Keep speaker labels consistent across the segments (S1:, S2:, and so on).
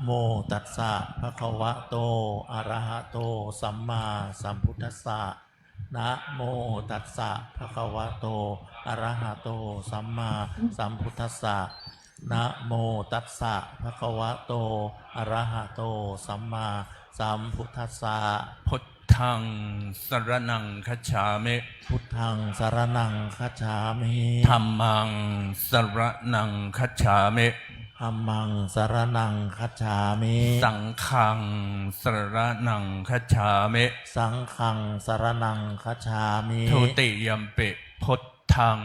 S1: โมตัสสะภะคะวะโตอะระหะโตสัมมาสัมพุทธัสสะนะโมตัสสะภะคะวะโตอะระหะโตสัมมาสัมพุทธัสสะนะโมตัสสะภะคะวะโตอะระหะโตสัมมาสัมพุทธัสสะ
S2: พุทธังสรณังคัจฉามิ
S1: พุทธังสรณังคัจฉามิ
S2: ธัมมังสรณังคัจฉามิ
S1: ธัมมังสรณังคัจฉามิ
S2: สังฆังสรณังคัจฉามิ
S1: สังฆังสรณังคัจฉามิ
S2: ทุติยัมปิพุทธัง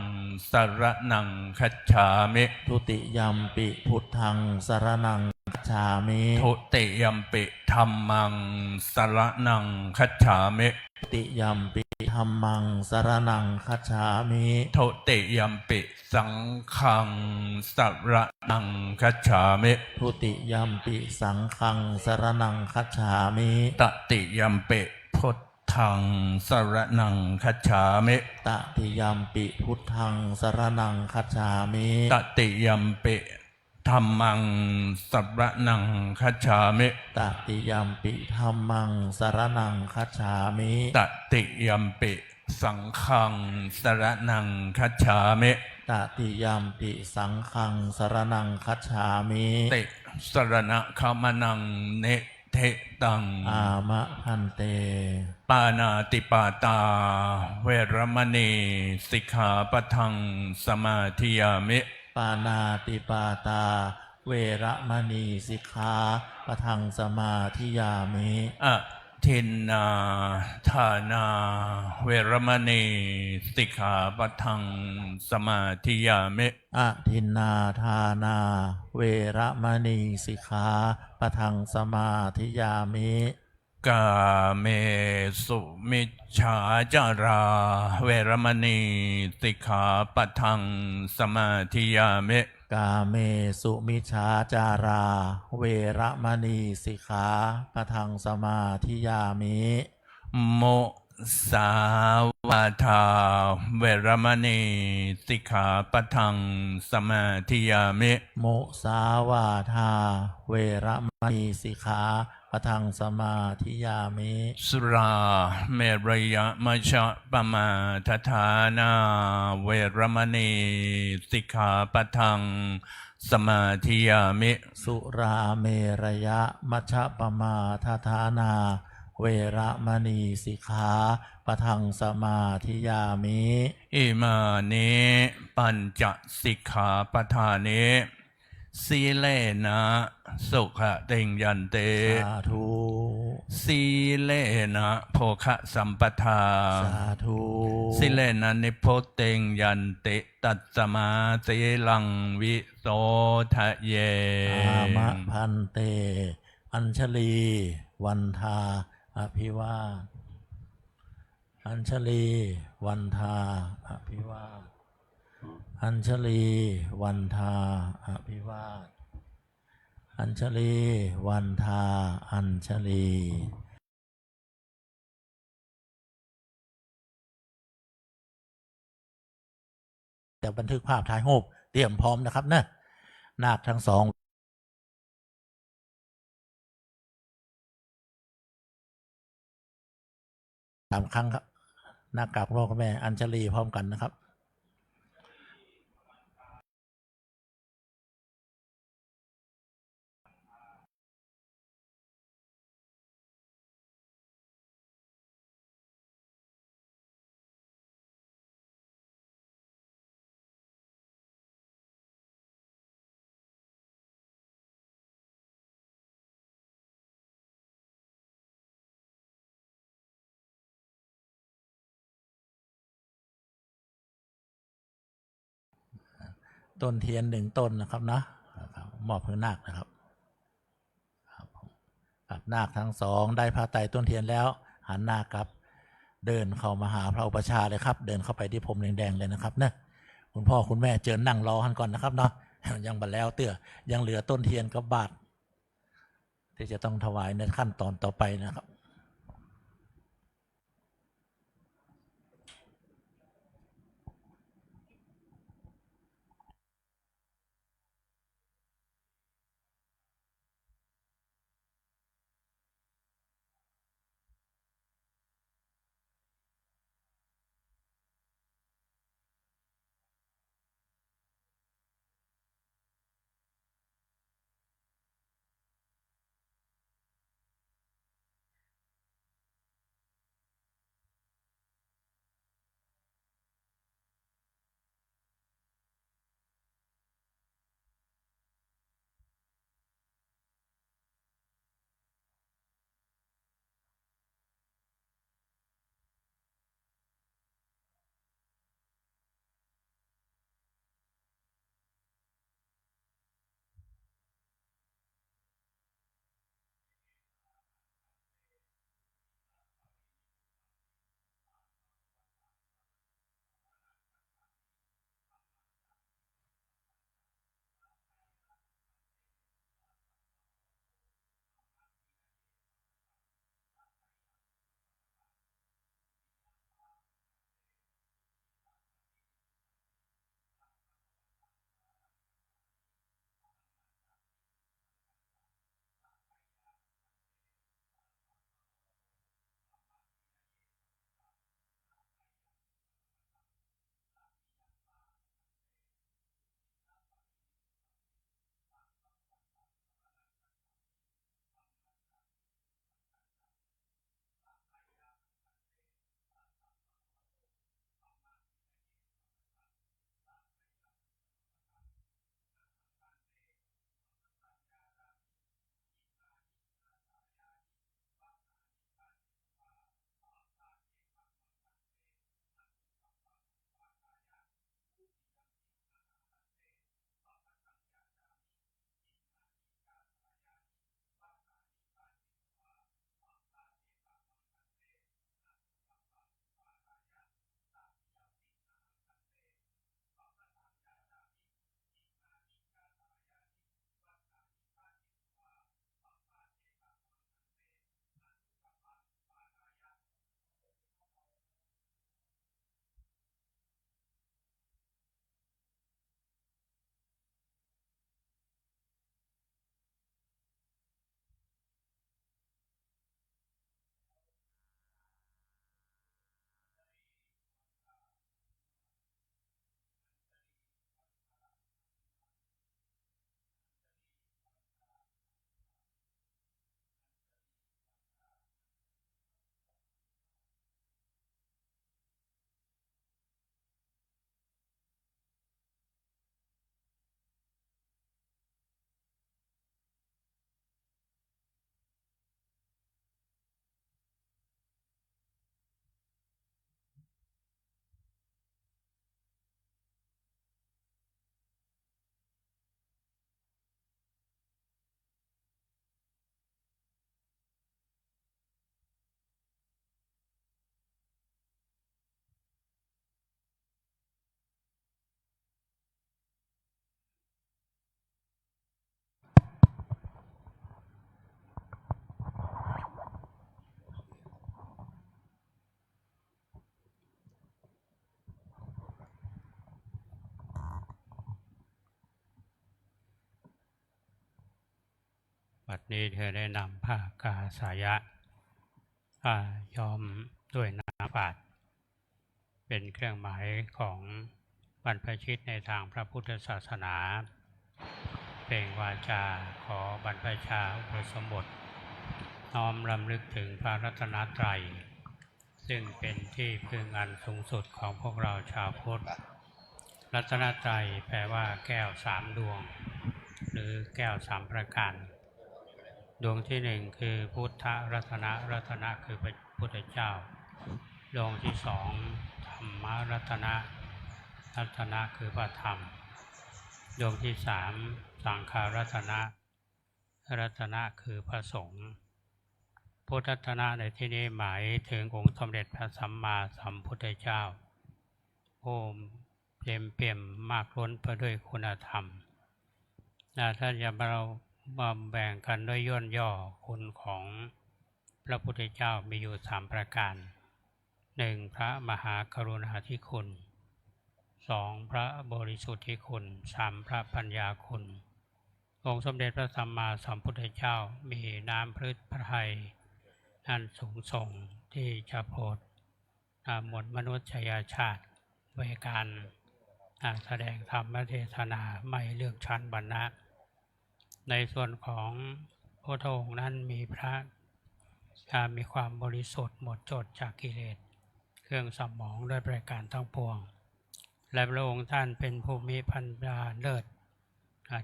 S2: สรณังคัจฉามิ
S1: ทุติยัมปิพุทธังสรณังคัจฉามิ
S2: ทุติยัมปิธัมมังสรณังคัจฉามิ
S1: ทุติยัมปิธัมมังสรณังคัจฉามิ
S2: ทุติยัมปิสังฆังสรณังคัจฉามิ
S1: ทุติยัมปิสังฆังสรณังคัจฉามิ
S2: ตติยัมปิพุทธังสรณังคัจฉามิ
S1: ตติยัมปิพุทธังสรณังคัจฉามิ
S2: ตติยัมปิธัมมังสรณังคัจฉามิ
S1: ตติยัมปิธัมมังสรณังคัจฉามิ
S2: ตติยัมปิสังฆังสรณังคัจฉามิ
S1: ตติยัมปิสังฆังสรณังคัจฉามิ
S2: ติสรณะขมนังเนเทตัง
S1: อามะพันเต
S2: ปานาติปาตาเวรมณีสิกขาปะทังสมาธิยามิ
S1: ปานาติปาตาเวระมณีสิกขาปะทังสมาธิยามิ
S2: อะทินนาทานาเวรมณีสิกขาปะทังสมาธิยามิ
S1: อะทินนาทานาเวระมณีสิกขาปะทังสมาธิยามิ
S2: กาเมสุมิจฉาจาราเวรมณีสิกขาปะทังสมาธิยามิ
S1: กาเมสุมิชฌาจาราเวระมณีสิกขาปะทังสมาธิยามิ
S2: โมสาวาทาเวรมณีสิกขาปะทังสมาธิยามิ
S1: โมสาวาทาเวระมณีสิกขาปะทังสมาธิยามิ
S2: สุราเมรยมัชฌะปมาทฐานาเวรมณีสิกขาปะทังสมาธิยามิ
S1: สุราเมรยะมัชฌปมาทฐานาเวระมณีสิกขาปะทังสมาธิยามิ
S2: อิมานิปัญจสิกขาปทานิสีเลนะสุขติงยันเต
S1: สาธุ
S2: สีเลนะโภคะสัมปทา
S1: สาธุ
S2: สีเลนะนิโพติงยันติตัสสมาสีลังวิโสทะเย
S1: อามะพันเตอัญชลีวันทาอภิวาทอัญชลีวันทาอภิวาทอัญชลีวันทาอภิวาทอัญชลีวันทาอัญชลีแต่บันทึกภาพถ่ายรูปเตรียมพร้อมนะครับนะนาคทั้งสอง3 ครั้งครับนาคกับพ่อกับแม่อัญชลีพร้อมกันนะครับต้นเทียน1 ต้นนะครับนะมอบให้นาคนะครับกับนาคทั้งสองได้ผ้าไตรต้นเทียนแล้วหันหน้าครับเดินเข้ามาหาพระอุปชาเลยครับเดินเข้าไปที่พรมแดงๆเลยนะครับนะคุณพ่อคุณแม่เจิญนั่งรอหันก่อนนะครับเนาะยังบัดแล้วเตื้อยังเหลือต้นเทียนกับบาทที่จะต้องถวายในขั้นตอนต่อไปนะครับ
S3: บัดนี้เธอได้นำผ้ากาสายะผ้าย้อมด้วยน้ำบาดเป็นเครื่องหมายของบรรพชิตในทางพระพุทธศาสนาเปล่งวาจาขอบรรพชาอุปสมบทน้อมรำลึกถึงพระรัตนตรัยซึ่งเป็นที่พึ่งอันสูงสุดของพวกเราชาวพุทธรัตนตรัยแปลว่าแก้วสามดวงหรือแก้วสามประการดวงที่หนึ่งคือพุทธรัตนะรัตนะคือพระพุทธเจ้าดวงที่สองธรรมรัตนะรัตนะคือพระธรรมดวงที่สามสังฆรัตนะรัตนะคือพระสงฆ์พุทธรัตนะในที่นี้หมายถึงองค์สมเด็จพระสัมมาสัมพุทธเจ้าผู้เต็มเปี่ยมมากล้นไปด้วยคุณธรรมถ้าจะเรามาแบ่งกันด้วยย่นย่อคุณของพระพุทธเจ้ามีอยู่3ประการ 1. พระมหากรุณาธิคุณ 2. พระบริสุทธิคุณ 3. พระปัญญาคุณองค์สมเด็จพระสัมมาสัมพุทธเจ้ามีน้ำพฤทธิ์พระทัยอันสูงส่งที่จะโปรดมวลมนุษยชาติด้วยการแสดงธรรมเทศนาไม่เลือกชั้นวรรณะในส่วนของพระองค์นั้นมีมีความบริสุทธิ์หมดจดจากกิเลสเครื่องสมองด้วยประการทั้งปวงและพระองค์ท่านเป็นผู้มีปัญญาเลิศ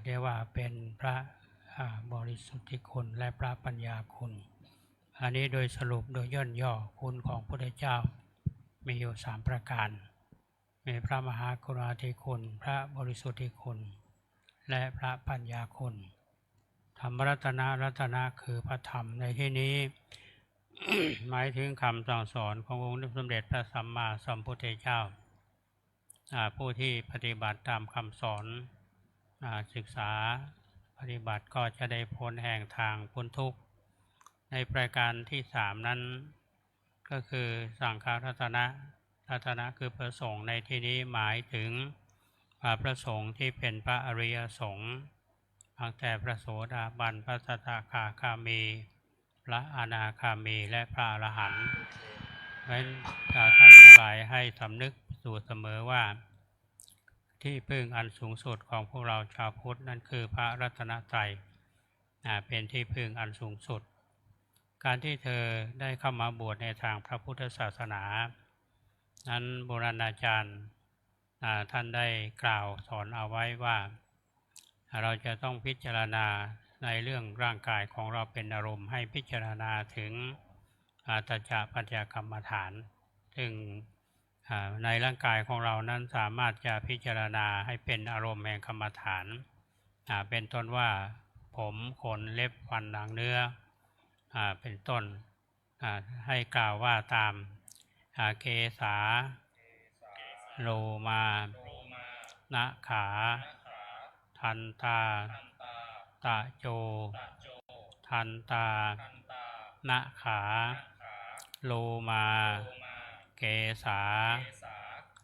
S3: เรียกว่าเป็นพระบริสุทธิคุณและพระปัญญาคุณอันนี้โดยสรุปโดยย่นย่อคุณของพระพุทธเจ้ามีอยู่3ประการมีพระมหากรุณาธิคุณพระบริสุทธิคุณและพระปัญญาคุณธรรมรัตนะคือพระธรรมในที่นี้ หมายถึงคำสั่งสอนขององค์สมเด็จพระสัมมาสัมพุทธเจ้าผู้ที่ปฏิบัติตามคำสอนศึกษาปฏิบัติก็จะได้พ้นแห่งทางพ้นทุกข์ในประการที่3นั้นก็คือสังฆรัตนะคือพระสงฆ์ในที่นี้หมายถึงพระสงฆ์ที่เป็นพระอริยสงฆ์ตั้งแต่พระโสดาบันพระสกทาคามีพระอนาคามีและพระอรหันต์เพราะฉะนั้นท่านทั้งหลายให้สำนึกสู่เสมอว่าที่พึ่งอันสูงสุดของพวกเราชาวพุทธนั่นคือพระรัตนตรัยเป็นที่พึ่งอันสูงสุดการที่เธอได้เข้ามาบวชในทางพระพุทธศาสนานั้นโบราณอาจารย์ท่านได้กล่าวสอนเอาไว้ว่าเราจะต้องพิจารณาในเรื่องร่างกายของเราเป็นอารมณ์ให้พิจารณาถึงตัจจะปัญญากรรมฐานซึ่งในร่างกายของเรานั้นสามารถจะพิจารณาให้เป็นอารมณ์แห่งกรรมฐานเป็นต้นว่าผมขนเล็บฟันหนังเนื้อเป็นต้นให้กล่าวว่าตามเกสาโลมานะขาทันตาตะโจทันตานะขาโลมาเกสา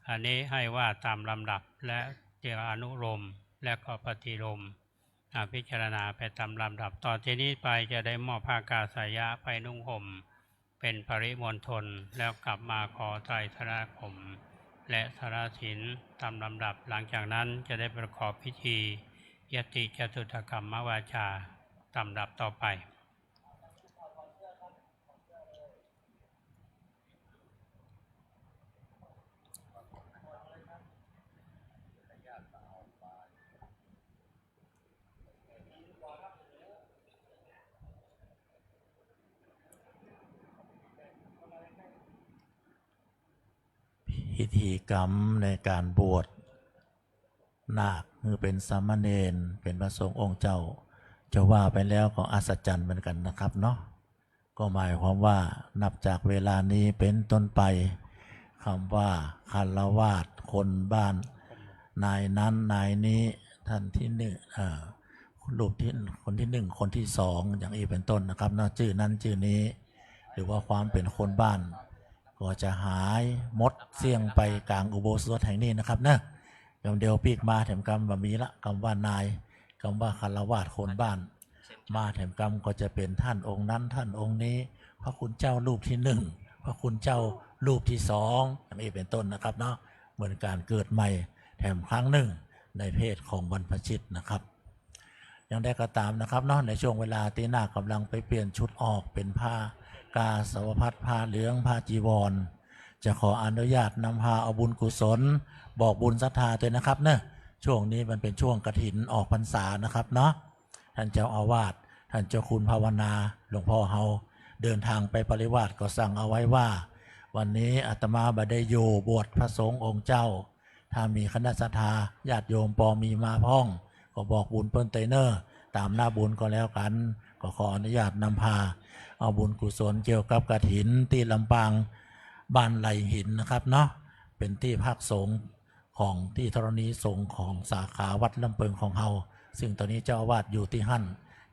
S3: อันนี้ให้ว่าตามลำดับและเจรอนุโลมและก็ปฏิโลมพิจารณาไปตามลำดับต่อที่นี้ไปจะได้มอบผ้ากาสายะไปนุ่งห่มเป็นปริมณฑลแล้วกลับมาขอไตรสรณคมและสารศีลตามลำดับหลังจากนั้นจะได้ประกอบพิธียติจตุตกรรมวาจาตามลำดับต่อไป
S1: พิธีกรรมในการบวชนาคคือเป็นสามเณรเป็นพระสงฆ์องค์เจ้าจะว่าไปแล้วก็อัศจรรย์เหมือนกันนะครับเนาะก็หมายความว่านับจากเวลานี้เป็นต้นไปคำว่าคฤหัสถ์คนบ้านนายนั้นนายนี้ท่านที่หนึ่งรูปที่คนที่หนึ่งคนที่สองอย่างนี้เป็นต้นนะครับเนาะชื่อนั้นชื่อนี้หรือว่าความเป็นคนบ้านก็จะหายหมดเสี่ยงไปกลางอุโบสถแห่งนี้นะครับนะเดี๋ยวปีกมาแถมคำว่ามีละคำว่านายคำว่าคฤหัสถ์คนบ้าน มาแถมกรรมก็จะเป็นท่านองค์นั้นท่านองค์นี้พระคุณเจ้ารูปที่หนึ่งพระคุณเจ้ารูปที่สองนี่เป็นต้นนะครับเนาะเหมือนการเกิดใหม่แถมครั้งหนึ่งในเพศของบรรพชิตนะครับยังได้ก็ตามนะครับเนาะในช่วงเวลาตีหน้ากำลังไปเปลี่ยนชุดออกเป็นผ้ากาสาวพัดผ้าเหลืองผ้าจีวรจะขออนุญาตนำพาเอาบุญกุศลบอกบุญศรัทธาด้วยนะครับเนะช่วงนี้มันเป็นช่วงกฐินออกพรรษานะครับเนาะท่านเจ้าอาวาสท่านเจ้าคุณภาวนาหลวงพ่อเฮาเดินทางไปปริวาสก็สั่งเอาไว้ว่าวันนี้อาตมาบได้อยู่บวชพระสงฆ์องค์เจ้าถ้ามีคณะศรัทธาญาติโยมปอมีมาพ้องก็บอกบุญเปิ้นเตเนอร์ตามหน้าบุญก็แล้วกันก็ขออนุญาตนำพาเอาบุญกุศลเกี่ยวกับกฐินที่ลำปางบ้านไหลหินนะครับเนาะเป็นที่พักสงฆ์ของที่ธรณีสงฆ์ของสาขาวัดลำเปิงของเฮาซึ่งตอนนี้เจ้าอาวาสอยู่ที่หั่น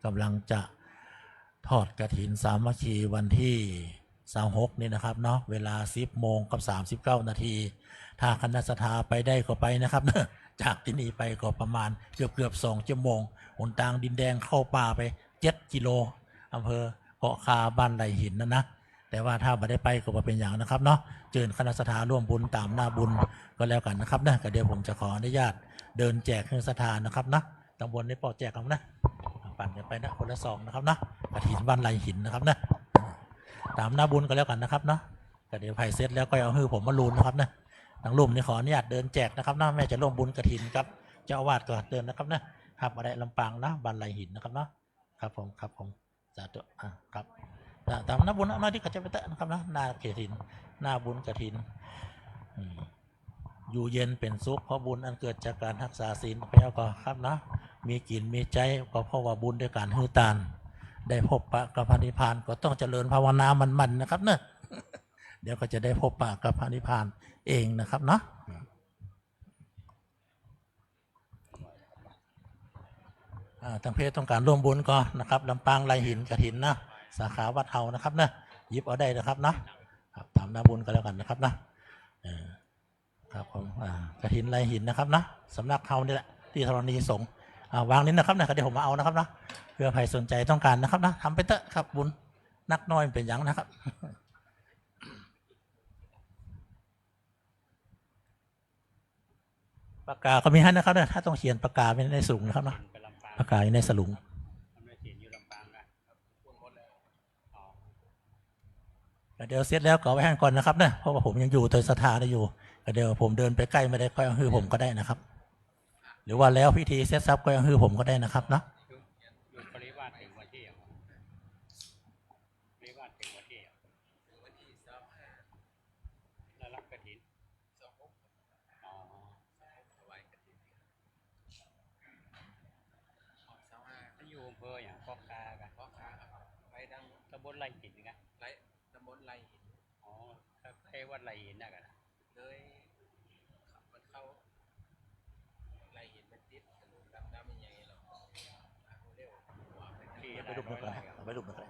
S1: กำลังจะทอดกฐินสามัคคีวันที่26นี่นะครับเนาะเวลา 10:39 นาทีถ้าคณะศรัทธาไปได้ก็ไปนะครับเนอะจากที่นี่ไปก็ประมาณเกือบ2 ชั่วโมงหนทางดินแดงเข้าป่าไป7 กิโลอำเภอเกาะคาบ้านไหลหินนะแต่ว่าถ้าไม่ได้ไปก็เป็นอย่างนะครับเนาะเชิญคณะศรัทธาร่วมบุญตามหน้าบุญก็แล้วกันนะครับนะก็เดี๋ยวผมจะขออนุญาตเดินแจกให้ศรัทธานะครับนะตำบลในปอแจกกันนะปั่นกันไปนะคนละ2นะครับนะกฐินบ้านไหลหินนะครับนะตามหน้าบุญก็แล้วกันนะครับเนาะก็เดี๋ยวไผ่เสร็จแล้วก็เอาฮือผมมาลูนนะครับนะทางลุ่มนี่ขออนุญาตเดินแจกนะครับนะแม่จะร่วมบุญกฐินครับเจ้าอาวาสก็เดินนะครับนะครับอะไรลำปางนะบ้านไหลหินนะครับเนาะครับผมสาธุครับตามหน้าบุญหน้าที่กัจจเปตะนะครับนะหน้ากฐินหน้าบุญกฐินอยู่เย็นเป็นสุขเพราะบุญอันเกิดจากการรักษาศีลแล้วก็ครับนะมีกินมีใจก็เพราะว่าบุญด้วยการฮือตานได้พบปะกับพระนิพพานก็ต้องเจริญภาวนามันๆนะครับเนอะเดี๋ยวก็จะได้พบปะกับพระนิพพานเองนะครับเนาะทางเพศต้องการร่วมบุญก็นะครับลำปางไหลหินกฐินนะสาขาวัดเฮานะครับนะหยิบเอาได้นะครับนะครับตามหน้าบุญก็แล้วกันนะครับนะครับผมกฐินไหลหินนะครับนะสำนักเฮานี่แหละที่ธรณีสงฆ์วางนี้นะครับนะเดี๋ยวผมมาเอานะครับนะเพื่อใครสนใจต้องการนะครับนะทำไปเถอะครับบุญนักน้อยเป็นอย่างนะครับปากกาก็มีให้นะครับนะถ้าต้องเขียนปากกาไม่ในสูงนะครับนะปากกาอยู่ในสลุงเดี๋ยวเสร็จแล้วก็ไว้ให้ก่อนนะครับนะเพราะว่าผมยังอยู่โดยศรัทธาได้อยู่เดี๋ยวผมเดินไปใกล้ไม่ได้ค่อยเอาฮือผมก็ได้นะครับหรือว่าแล้วพิธีเซตซับก็เอาฮือผมก็ได้นะครับเนาะปริวาสถึงวันที่แล้วรับกฐินอยู่อำเภออย่างพ่อค้ากันไปดังตำบลไหลหินกันตำบลไหลหินถ้าไปวัดไหลหินนะกันเลยมันเข้าไหลหินมันติดถนนน้ำมันใหญ่หรอกเร็วไปลุกนึกเลยไปลุกนึกเลย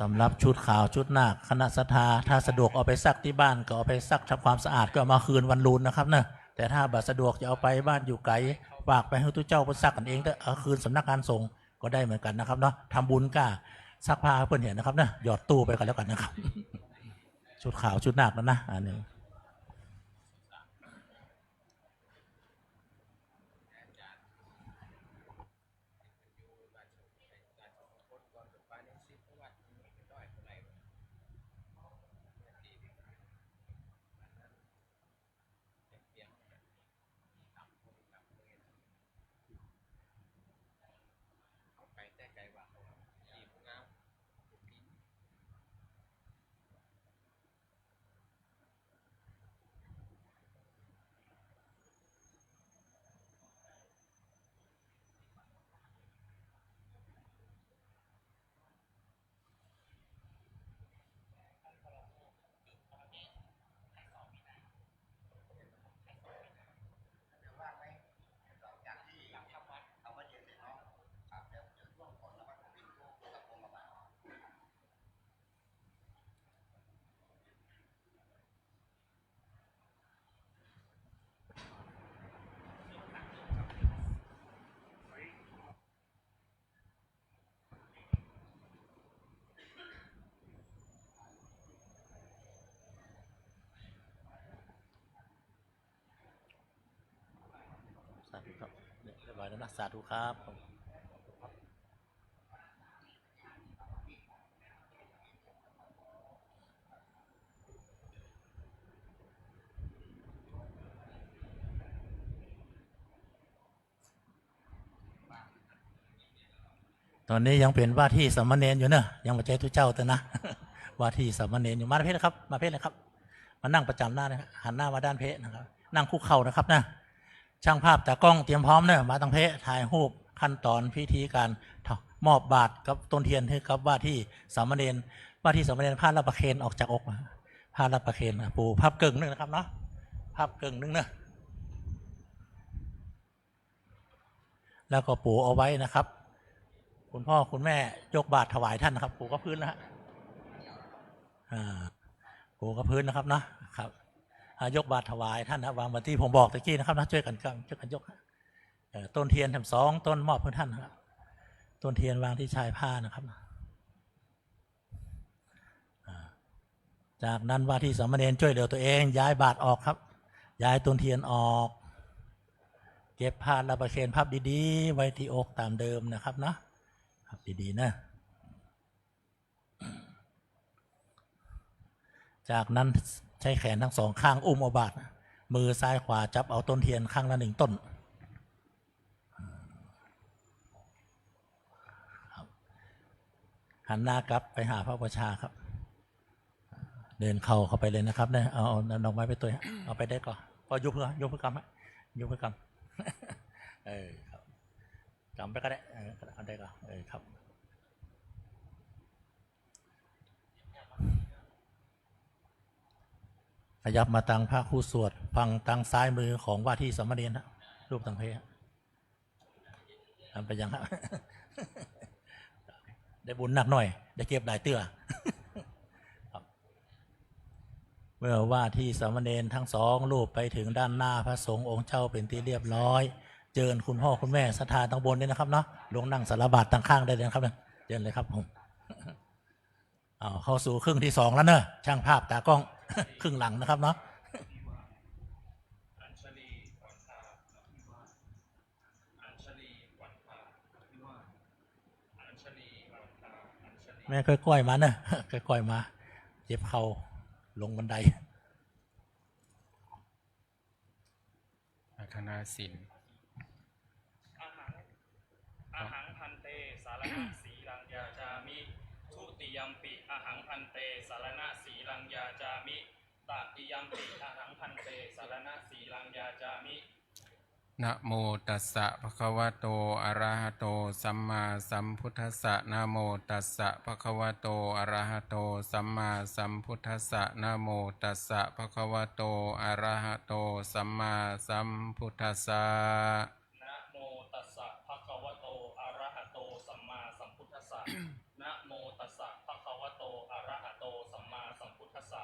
S1: สำหรับชุดขาวชุดหนักคณะศรัทธาถ้าสะดวกเอาไปซักที่บ้านก็เอาไปซักทำความสะอาดก็เอามาคืนวันรุ่นนะครับเนอะแต่ถ้าบัตรสะดวกจะเอาไปบ้านอยู่ไกลฝากไปให้ทุกเจ้าไปซักกันเองเถอะเอาคืนสำนักงานสงฆ์ก็ได้เหมือนกันนะครับเนาะทำบุญก้าซักผ้าเพื่อนเห็นนะครับเนอะหยอดตู้ไปกันแล้วกันนะครับชุดขาวชุดหนักนะอันนี้ าธุครับตอนนี้ยังเป็นว่าที่สามเณรอยู่เนอะยังไม่ใช่ทุเจ้าแต่นะ ว่าที่สามเณรอยู่มาเพศนะครับมาเพศเลยครับมานั่งประจำหน้านะหันหน้ามาด้านเพศนะครับนั่งคุกเข่านะครับนะช่างภาพตากล้องเตรียมพร้อมเนอะมาตั้งเพศถ่ายรูปขั้นตอนพิธีการมอบบาตรกับต้นเทียนให้กับว่าที่สามเณรว่าที่สามเณรผ้ารับประเคนออกจากอกผ้ารับประเคนปูภาพเกิ่งนึงนะครับเนาะภาพเกิ่งนึงเนอะแล้วก็ปูเอาไว้นะครับคุณพ่อคุณแม่ยกบาตรถวายท่านนะครับปูก็พื้นนะฮะปูก็พื้นนะครับเนาะครับยกบาตรถวายท่านนะวางบนที่ผมบอกตะกี้นะครับนะช่วยกันยกต้นเทียนทั้งสองต้นมอบเพื่อท่านนะครับต้นเทียนวางที่ชายผ้านะครับจากนั้นว่าที่สามเณรช่วยเหลือตัวเองย้ายบาตรออกครับย้ายต้นเทียนออกเก็บผ้าและประเคนพับดีๆไว้ที่อกตามเดิมนะครับเนาะพับดีๆนะจากนั้นใช้แขนทั้งสองข้างอุ้มเอาบาตรมือซ้ายขวาจับเอาต้นเทียนข้างละ1 ต้นหันหน้ากลับไปหาพระประชาครับเดินเข้าไปเลยนะครับเนี่ยเอาดอกไม้ไปตัวเอาไปได้ก่อนก็ยุบเพื่อกำยุบเพื่อกำครับกำไปก็ได้เอาได้ก่อนครับขยับมาตังพระคู่สวดฟังตังซ้ายมือของว่าที่สามเณรนะรูปตังเพศทำไปยังครับ ได้บุญหนักหน่อยได้เก็บหลายเตื้อ เมื่อว่าที่สามเณรทั้งสองรูปไปถึงด้านหน้าพระสงฆ์องค์เจ้าเป็นที่เรียบร้อยเจิญคุณพ่อคุณแม่ศรัทธาตั้งบนด้วยนะครับเนาะลงนั่งสารบาตรตั้งข้างได้เลยนะครับเจิญเลยครับผมเข้าสู่ครึ่งที่2แล้วเนอะช่างภาพตากล้อง ครึ่งหลังนะครับเนาะแม่ค่อยๆมาเนอะค่อยๆมาเจ็บเข่าลงบันได
S4: พัฒนาศิลป์
S5: อาหังพันเตสารณะสีลังยาจามิทุติยัมปิอาหังพันเตสารณะสีลังยาจามิตติยัมปิอาหังพันเตสารณะสีลังยาจามิ
S4: นะโมตัสสะภะคะวะโตอะระหะโตสัมมาสัมพุทธัสสะนะโมตัสสะภะคะวะโตอะระหะโตสัมมาสัมพุทธัสสะนะโมตัสสะภะคะวะโตอะระหะโตสัมมาสัมพุทธัสสะ
S5: นะโมตัสสะภะคะวะโตอะระหะโตสัมมาสัมพุทธัสสะนะโมตัสสะภะคะวะโตอะระหะโตสัมมาสัมพุทธัสสะ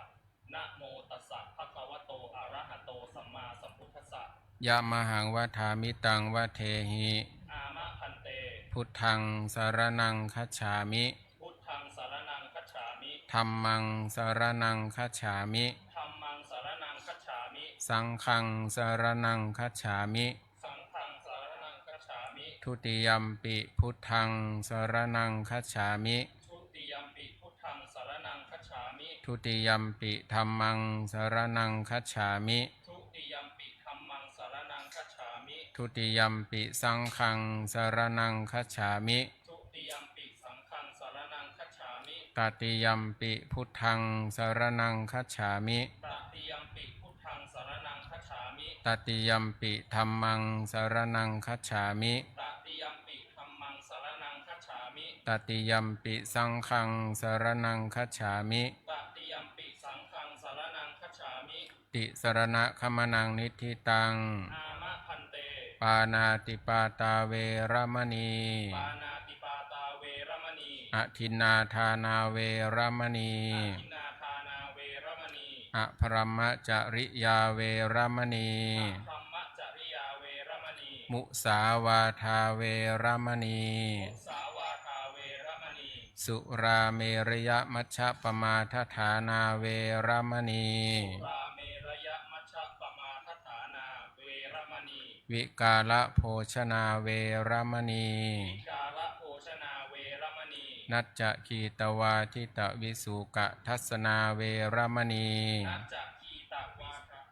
S5: นะโมตัสสะภะคะวะโตอะระหะโตสัมมาสัมพุทธัสสะ
S4: ยะมหังวะทามิตังวะเทหิ
S5: อามะพันเต
S4: พุทธังสารนังคัจฉามิ
S5: พุทธังสารนังคัจฉามิ
S4: ธัมมังสารนังคัจฉามิ
S5: ธัมมังสารนังคัจฉามิ
S4: สังฆังสารนังคัจฉามิ
S5: สังฆังสารนังคัจฉามิ
S4: ทุติยัมปิพุทธังสารนังคัจฉามิ
S5: ทุติยัมปิพุทธังสารนังคัจฉามิ
S4: ทุติยัมปิธัมมังสารนังคัจฉามิ
S5: ทุติยัมปิธัมมังสารนังคัจฉามิ
S4: ทุติยัมปิสังฆังสารนังคัจฉามิ
S5: ทุติยัมปิสังฆังสารนังคัจฉามิ
S4: ตติยัมปิพุทธังสารนังคัจฉามิ
S5: ตติยัมปิพุทธังสารนังคัจฉามิ
S4: ตติยัมปิธัมมังสารนังคัจฉามิ
S5: ตติยัมปิธัมมังสารนังคัจฉามิ
S4: ตติยัมปิสังฆังสารนังคัจฉามิ
S5: ตติยัมปิสังฆังสารนังคัจฉามิ
S4: ติสรณะคัมนังนิธิตัง
S5: อามะพันเต
S4: ปานาติปาตาเวรมณี
S5: ปานาติปาตาเวรมณี
S4: อทินนาทานาเวรมณี
S5: อทินนาทานาเวรมณี
S4: อภรมจริยาเวรมณี
S5: ธรรมจริยาเวรมณี
S4: มุสาวาทาเวรมณี
S5: มุสาวาทาเวรมณี
S4: สุราเมรยมัชฌปมาทฐานาเวรมณี
S5: สุราเมรยมัชฌปมาทฐานาเวรมณี
S4: วิกาละโภชนาเวรมณี
S5: วิกาลโภชนาเวรมณี
S4: นัจจะคีตวาทิตวิสุกะทัสนาเวรมณี
S5: นัจจคีต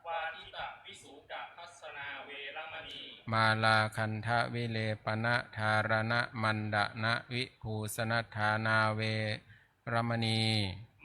S5: วาทิตวิสุกะทัสนาเวรมณี
S4: มาลาคันทะวิเลปนะธารณะมันดะนะวิภูสนัฏฐานาเวรมณี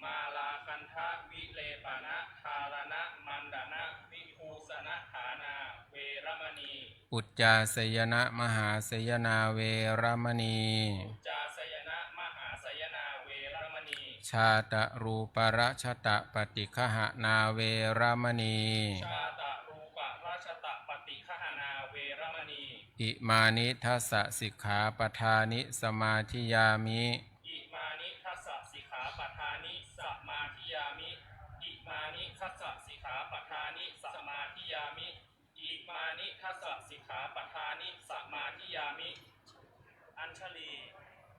S5: มาลาคันทะวิเลปนะธารณะมันดนะวิภูสนฐานาเวรมณี
S4: อุจจาสยนะมหาสยนาเวรมณี
S5: อุจจาสยนะมหาสยนาเวรมณี
S4: ชาตะรูปรชตะปฏิคหนาเวรมณี
S5: ชาตะรูปราชตะปฏิฆหนาเวรมณี
S4: อิมานิทัสสะสิกขาปทานิสมาธิยามิ
S5: อิมานิทัสสะสิกขาปทานิสมาธิยามิอิมานิทัสสะสิกขาปทานิสมาธิยามิอิมานิทัสสะสิกขาปทานิสมาธิยามิ อัญชลี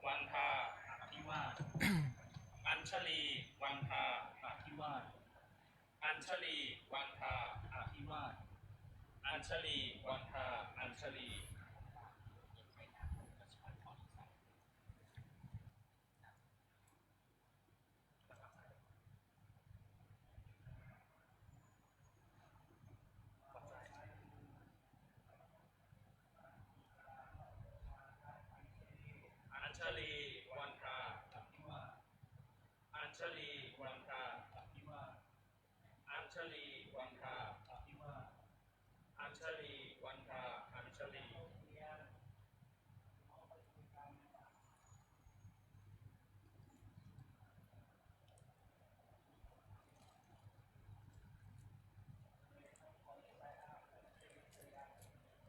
S5: วันทาอภิวาท อัญชลีวันทาอภิวาท อัญชลีวันทาอภิวาท อัญชลีวันทาอัญชลี อัญชลีวันทาอภิวาท อัญชลีวันทาอภิวาท อัญชลีวันทาอภิวาท อัญชลีวันทาอัญชลี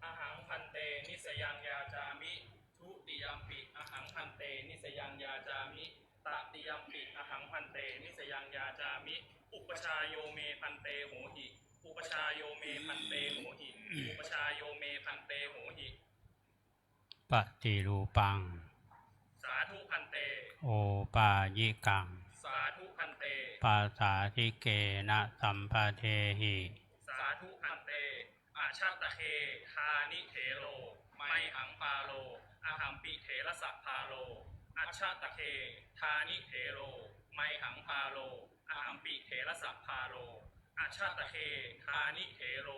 S5: อหังพันเตนิสยังยาจามิทุติยัมปิอหังพันเตนิสยังยาจามิตติยัมปิอหังพันเตนิสยังยาจามิอุปชายโยเมพันเตโหหิอุปชายโยเมพันเตโหหิอุปชายโยเมพันเตโหหิ
S3: ปฏิรูปัง
S5: สาธุพันเต
S3: โอปายิกัง
S5: สาธุพันเต
S3: ปาสาธิเกนะสัมปะเทหิ
S5: สาธุพันเตอาชาตเทธานิเทโลไมหังปาโลอาหัมปิเถระสัพพาโลอาชาตเทธานิเทโลไมหังปาโลอาหัมปิเถระสัพพาโลอาชาตเทธานิเทโล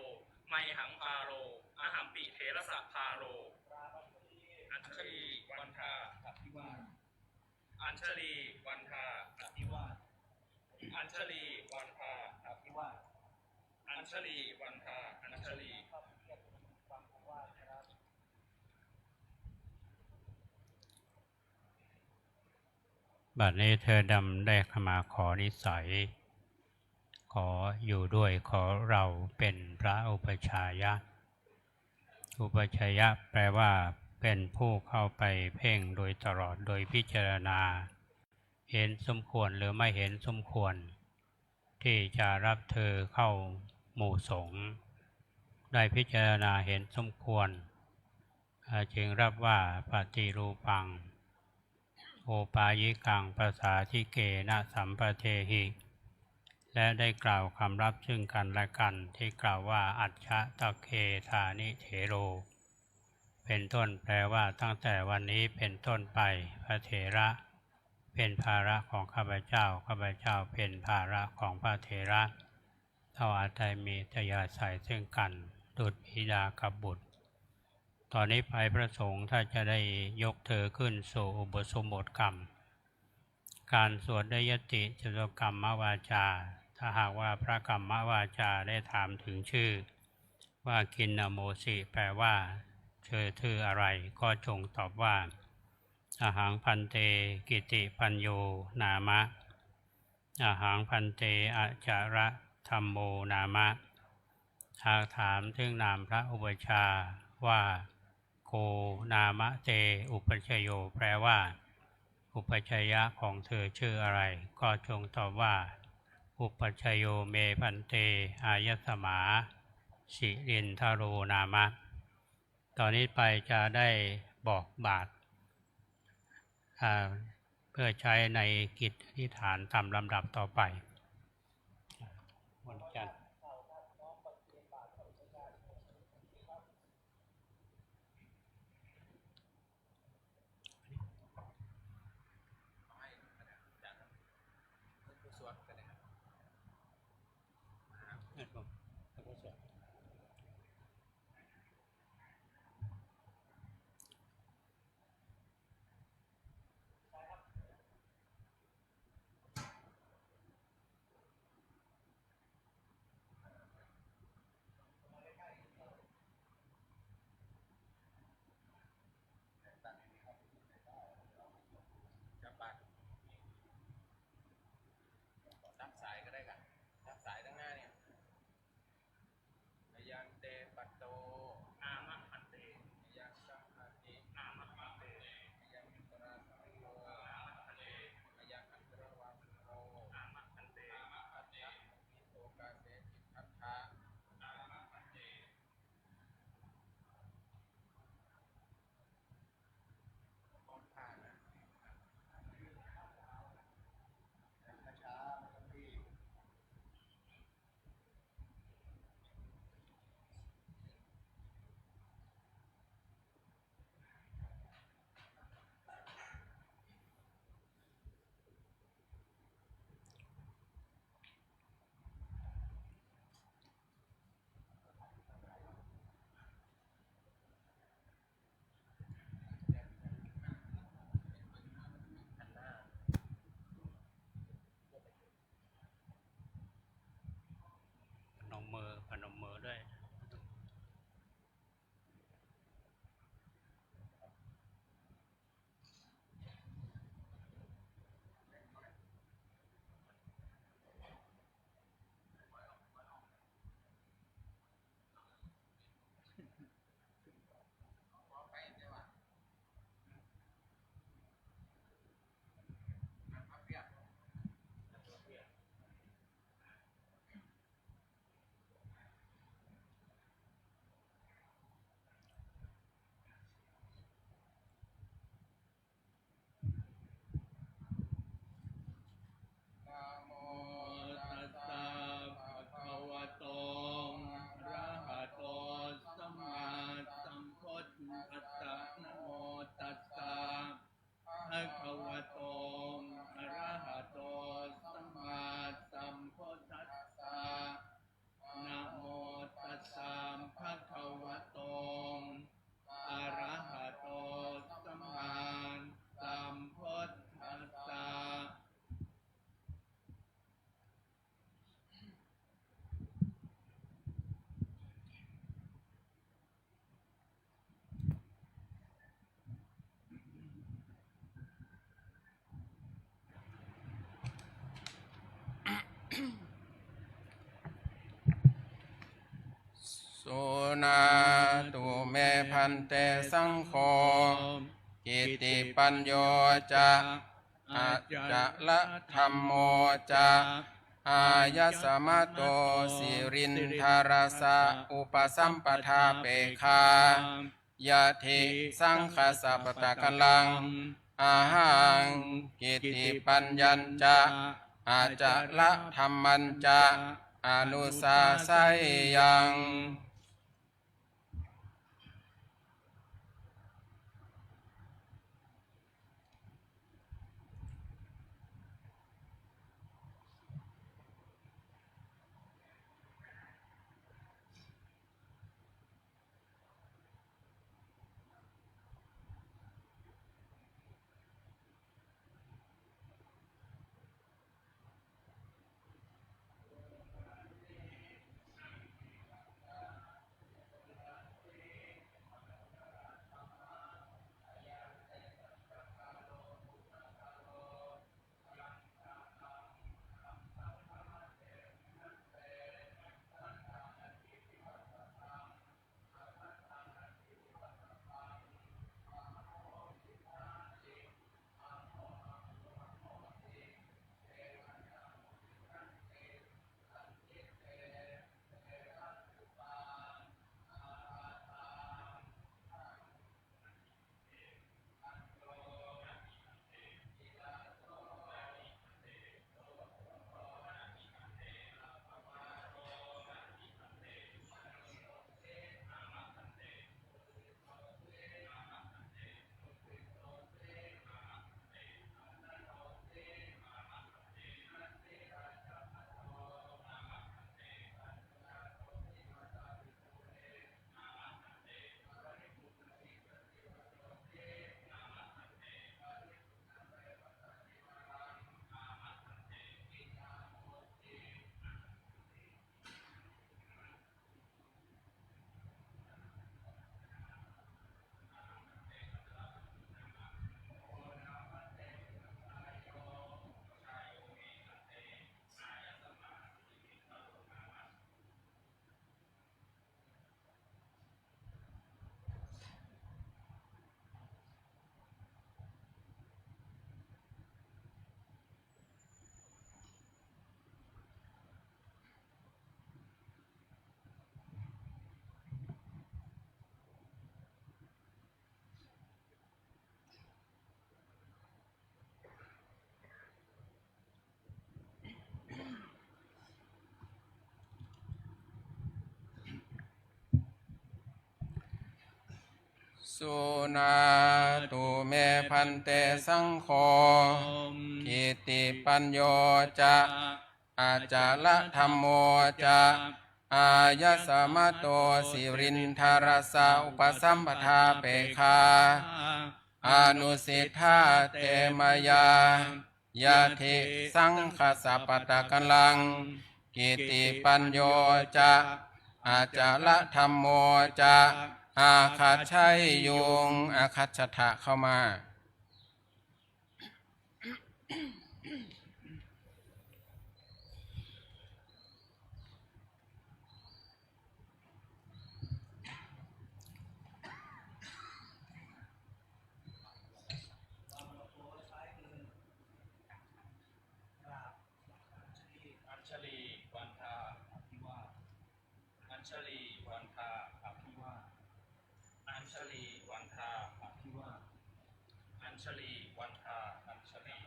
S5: ไมหังปาโลอาหัมปิเถระสัพพาโลอัญชลีวันทาอภิวาท อัญชลีวันทาอภิวาท อัญชลีวันทาอภิวาท อัญชลีวันทาอัญชลี
S3: บัดนี้เธอดำได้เข้ามาขอนิสัย ขออยู่ด้วยขอเราเป็นพระอุปชายะ อุปชายะแปลว่าเป็นผู้เข้าไปเพ่งโดยตลอดโดยพิจารณา เห็นสมควรหรือไม่เห็นสมควร ที่จะรับเธอเข้าหมู่สงฆ์ได้พิจารณาเห็นสมควรจึงรับว่าปฏิรูปัง โอปายิกังภาษาทิเกนะสัมปะเทหิ และได้กล่าวคำรับซึ่งกันและกันที่กล่าวว่าอัจฉตะเคธานิเถโร เป็นต้นแปลว่าตั้งแต่วันนี้เป็นต้นไปพระเถระเป็นภาระของข้าพเจ้าข้าพเจ้าเป็นภาระของพระเถระเราอาจจะมีตยาศัยซึ่งกันดุจบิดากับบุตรตอนนี้ไปพระสงฆ์ถ้าจะได้ยกเธอขึ้นสู่อุปสมบทกรรมการสวดได้ยติจตุกรรมวาจาถ้าหากว่าพระกรรมวาจาได้ถามถึงชื่อว่ากินนโมสิแปลว่าเธอชื่ออะไรก็จงตอบว่าอหังพันเตกิติปัญโยนามะอหังพันเตอาจาระธัมโมนามะหากถามถึงนามพระอุปชาว่าโกนามะเตอุปชโยแปลว่าอุปชยะของเธอชื่ออะไรก็จงตอบว่าอุปชโยเมพันเตอายสมาสิรินทโรนามะตอนนี้ไปจะได้บอกบาทเพื่อใช้ในกิจอธิษฐานตามลำดับต่อไปวันจันทร์
S4: นาตุเมพันเตสังโฆกิติปัญโยจะอาจะละธรรมโมจะอายสมะโตสิรินทารสะอุปสัมปทาเปคายะทิสังคสัปตะกลังอาหังกิติปัญญัญจะอาจะละธรรมันจะอนุสาสยยัง สุนาตุเมพันเตสังโฆกิติปัญโยจะอาจาละธรรมโมจะอายสมะโตสิรินทารสะอุปสัมปทาเปคาอนุสิทธาเตมยายะทิสังคสัปปตะกลังกิติปัญโยจะอาจาละธรรมโมจะอาคัจฉัยยุงอาคัจฉทะเข้ามา
S5: อัญชลีวันทาอภิวาทอัญชลีวันทาอภิวาทอัญชลีวันทาอภิวาทอัญชลีวันทาอัญชลี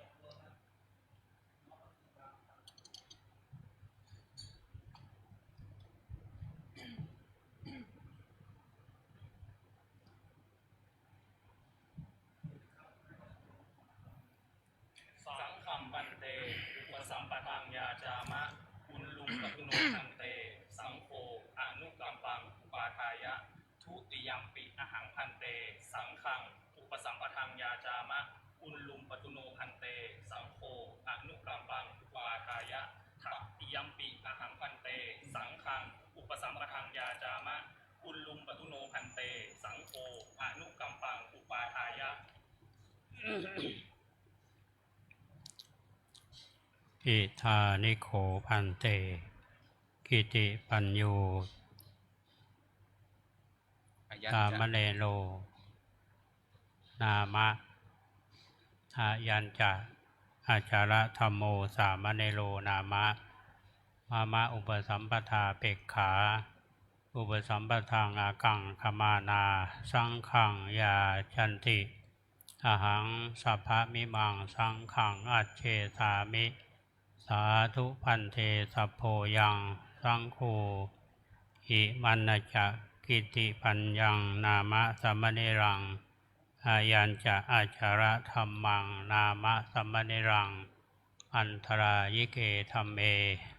S5: สังฆัมปันเตอุปสัมปทังยาจามะอุลลุมปตุโนทันเตสังโฆอนุกัมปังอุปาทายะทุติยัมปิอหังพันเตสังฆังอุปสัมปทังยาจามะอุลลุมปตุโนพันเตสังโฆอนุกัมปังอุปาทายะตติยัมปิอหังพันเตสังฆังอุปสัมปทังยาจามะอุลลุมปตุโนพันเตสังโฆอนุกัมปังอุปาทายะ
S3: อิธานิโขพันเตกิติปัญโย สามเณโรนามะอายัญจะอาจาระธัมโมสามเณโรนามะมามะอุปสัมปทาเปกขา อุปสัมปทังอากังขมานาสังขังยาจันติอหังสัพพะมิมังสังขังอัจเชสามิสาธุพันเทสัพโพยังสังโฆอิมันนจะกิติปัญญังนามะสัมมเนรังอายัญจะอาจาระธัมมังนามะสัมมเนรังอันตรายิเกธัมเม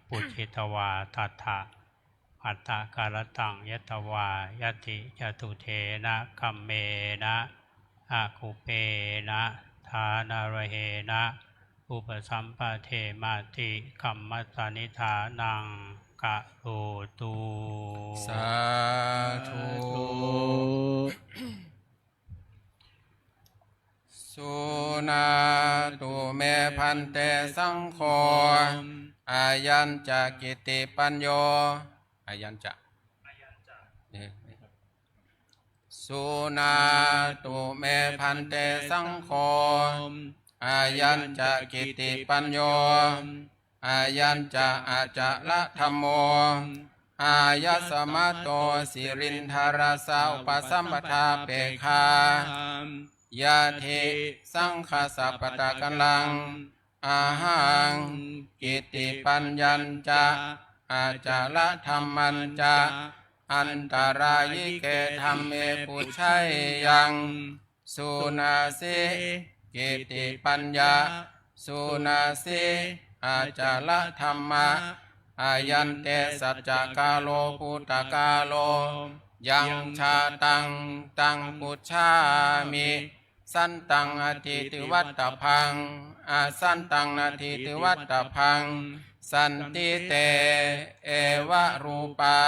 S3: ปุจิตวาทัตถะอัตตะการตังยตวายติจตุเทนะคัมเมนะอาคุเปนะทานารเหนะอุปสัมปะเทมาติคัมมัสสนิธานังกะโลตุ
S4: สาธุสุนาตุเมพันเตสังโฆอายัญจะกิติปัญโยอายัญจะสุนาตุเมพันเตสังโฆอายัญจะกิติปัญโยอายัญจะอาจาระธัมโมอายะสมะโตสิรินทารสาอุปสัมปทาเปคายะเทสังฆสัพพตะกัลลังอาหังกิติปัญญัญจะอาจาระธัมมัญจะอันตรายิเกธัมเมปุชัยยังสุนาสิกิติปัญญาสุนาสิอาจาระธัมมะอายันเตสัจจกาโลปุตตกาโลยังชาตังปุชามิสันตังอธิติวัตตพังอาสันตังนาทิติวัตตพังสันติเตเอวะรูปา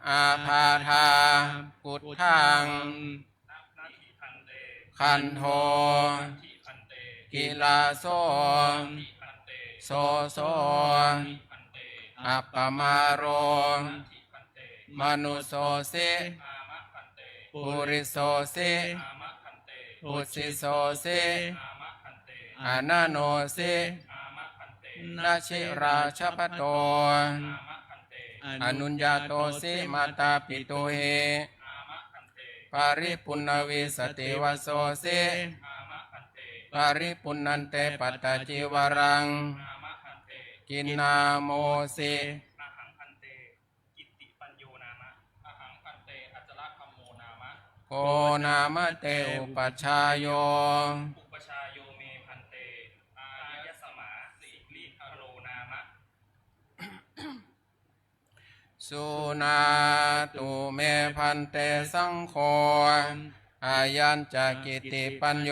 S4: อาภาธาพุทธังคันโทกิลาโสโสโสอัปปมาโรมนุโสสิปุริโสสิปุสิโสสิอนันโนสินาชิราชปโตอนุญญาโตสิมาตาปิตุเหปาริปุณวิสติวโสสิปาริปุณนันเตปัตตจิวรังกินนาโมสิ
S5: อาหังพันเตกิตติปัญโยนามะอาหังพันเตอัจฉระคัมโมนามะ
S4: โกนามะเตอุปัชฌายโย
S5: อุปชาโยเมพันเตอายสมาสิริคโรนามะ
S4: สุนาตุเมพันเตสังโฆอายัญจะกิติปัญโย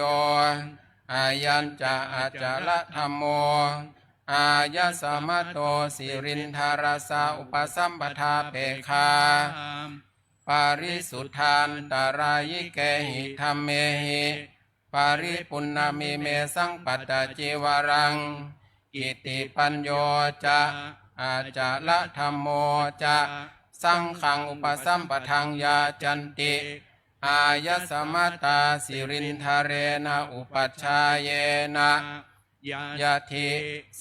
S4: อายัญจะอาจาระธัมโมอายะสมะโตสิรินทารสาอุปสัมปทาเปคาปาริสุทธานตรายิเกหิธัมเมหิปาริปุณณมิเมสังปัตตจิวรังกิติปัญโยจะอาจาระธัมโมจะสังขังอุปสัมปทังยาจันติอายะสมตาสิรินทาเรนะอุปัชฌายเยนะยะทิ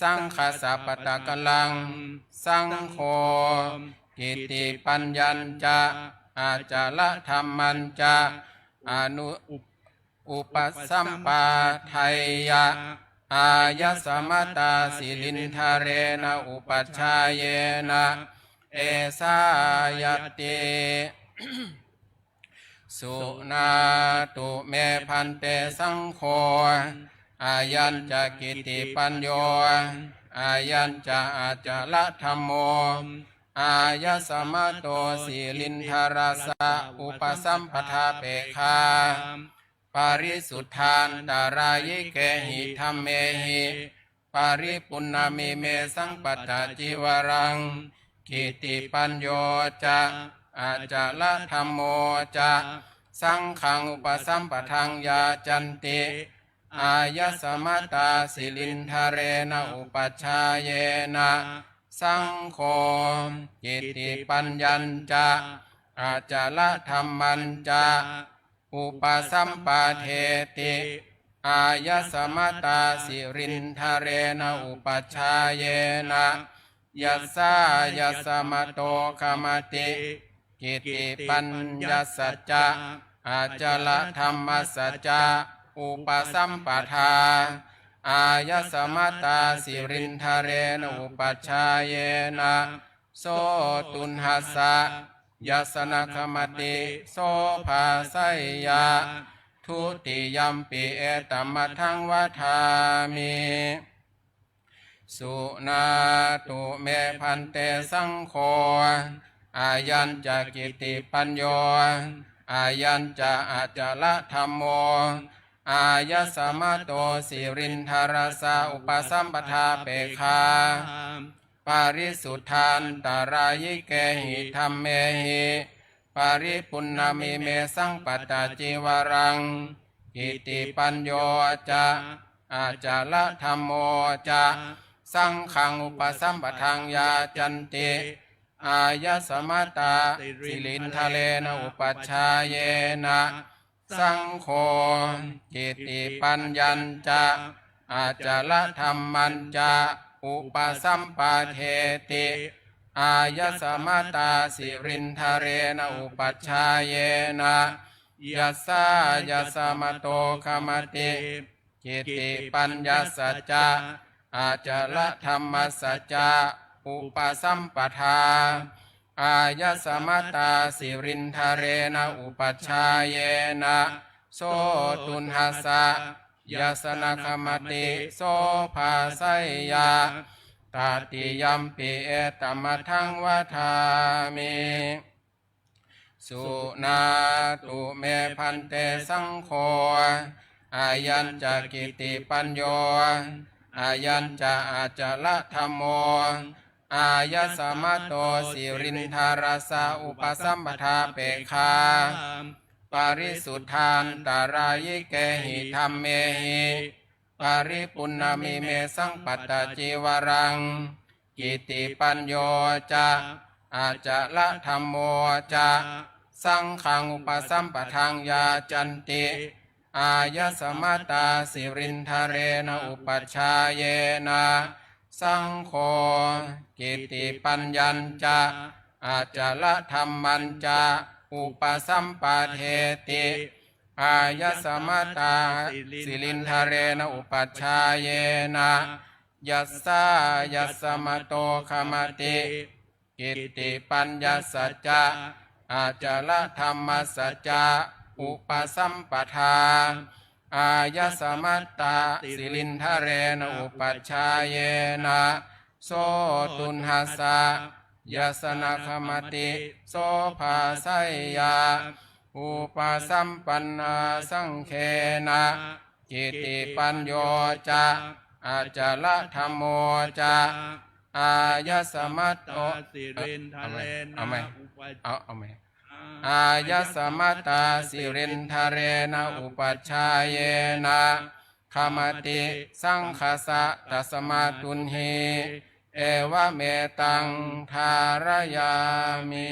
S4: สังฆสัพพตะกัลลังสังโฆกิติปัญญัญจะอาจาระธัมมัญจะอนุอุปสัมปาทัยยะอายะสมตาสิรินทาเรนะอุปัชฌายเยนะเอสายติสุนาตุเมพันเตสังโฆอายัญจะกิติปัญโยอายัญจะอาจาระธัมโมอายะสมะโตสิลินทารสะอุปสัมปทาเปคาปาริสุทธานตารายิเกหิธัมเมหิปาริปุณณมิเมสังปัตตจิวรังกิติปัญโยจะอาจาระธัมโมจะสังขังอุปสัมปทังยาจันติอายะสมตาสิลินทาเรนะอุปัชฌายเยนะสังโฆกิติปัญญัญจะ อาจาระธรรมันจะอุปสัมปาเทติอายสมตาสิรินทะเรนะอุปัชฌาเยนะยัสสายสมโตคมติกิติปัญญสัจจะอาจาระธรรมสัจจะอุปสัมปทาอายสมตาสิรินทะเรนะอุปัชฌาเยนะโสตุนหัสสะยัสนะคมติโสภาไสยะทุติยัมปิเอตัมมะทังวัฏามิสุนาตุเมพันเตสังโฆอายัญจะกิติปัญโยอายัญจะอาจาระธรรมโมอายสมโตสิรินทรสาอุปสัมปทาเปคาปาริสุทธานตารายิเกหิธรรมเมหิปาริปุณณมิเมสังปัตตจิวรังกิติปัญโยจะอาจาระธรรมโมจะสังขังอุปสัมปทังยาจันติอายสมตาสิรินทะเลนะอุปัชฌาเยนะสังโฆกิติปัญญัญจะอาจาระธรรมันจะอุปสัมปาเทติอายสมตาสิรินทะเรนะอุปัชฌาเยนะยัสสายสมโตคมติกิติปัญญสัจจะอาจาระธรรมสัจจะอุปสัมปทาอายสมตาสิรินทะเรนะอุปัชฌาเยนะโสตุนหัสสะยัสนะคมติโสภาไสยะตาติยัมปิเอตัมมะทังวัฏามิสุนาตุเมพันเตสังโฆอายัญจะกิติปัญโยอายัญจะอาจาระธรรมโมอายสมโตสิรินทรสาอุปสัมปทาเปคาปาริสุทธานตารายิเกหิธรรมเมหิปาริปุณณมิเมสังปัตตจิวรังกิติปัญโยจะอาจาระธรรมโมจะสังขังอุปสัมปทังยาจันติอายสมตาสิรินทะเรนะอุปัชฌาเยนะสังโฆกิติปัญญัญจะอาจาระธรรมันจะอุปสัมปาเทติอายสมตาสิรินทะเรนะอุปัชฌาเยนะยัสสายัสสมโตคมติกิติปัญญสัจจะอาจาระธรรมสัจจะอุปสัมปทาอายสมัตตาสิรินทะเรนะอุปัชฌาเยนะโสตุนหัสสะยัสนะคมติโสภาไสยะอุปสัมปันนาสังเคนะกิติปัญโยจะอาจาระธรรมโมจะอายสมัตโตสิรินทะเรนะอุปัชฌาเอาไหมอายสมตาสิรินทะเรนะอุปัชฌาเยนะคมติสังคสะตัสมาตุนหิเอวะเมตังทารยามิ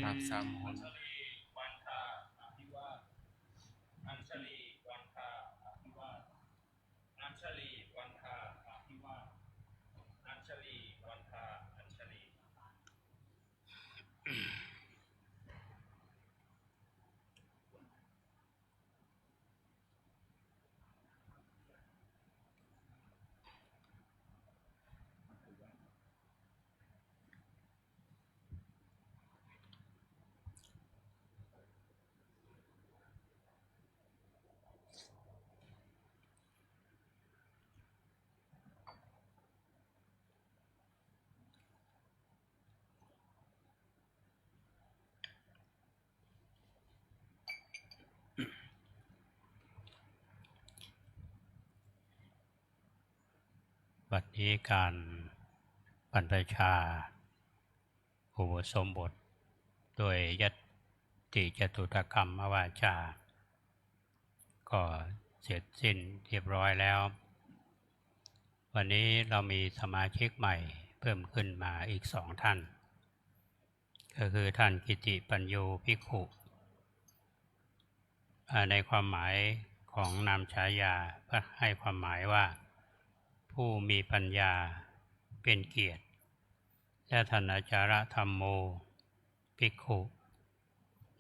S4: ทับสามคน
S5: วันทาอภิวาทอัญชลีวันทาอภิวาทอัญชลีวันทาอภิวาทอัญชลีวันทาอัญชลี
S3: บัดนี้การบรรพชาอุปสมบทโดยยัตติจตุตกรรมวาจาก็เสร็จสิ้นเรียบร้อยแล้ว วันนี้เรามีสมาชิกใหม่เพิ่มขึ้นมาอีก2 ท่าน ค ก็คือท่านกิติปัญโยภิกขุในความหมายของนามฉายาให้ความหมายว่าผู้มีปัญญาเป็นเกียรติและท่านอาจารธรรมโมภิกขุ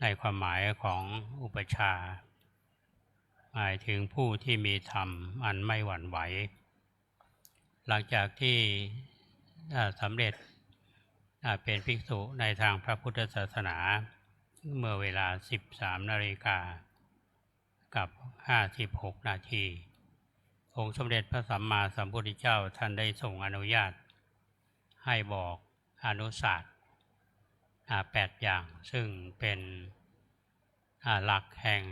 S3: ในความหมายของอุปชาหมายถึงผู้ที่มีธรรมอันไม่หวั่นไหวหลังจากที่สำเร็จเป็นภิกษุในทางพระพุทธศาสนาเมื่อเวลา 13 นาฬิกากับ 56 นาทีองค์สมเด็จพระสัมมาสัมพุทธเจ้าท่านได้ทรงอนุญาตให้บอกอนุศาสตร์8 อย่างซึ่งเป็นหลักแห่ง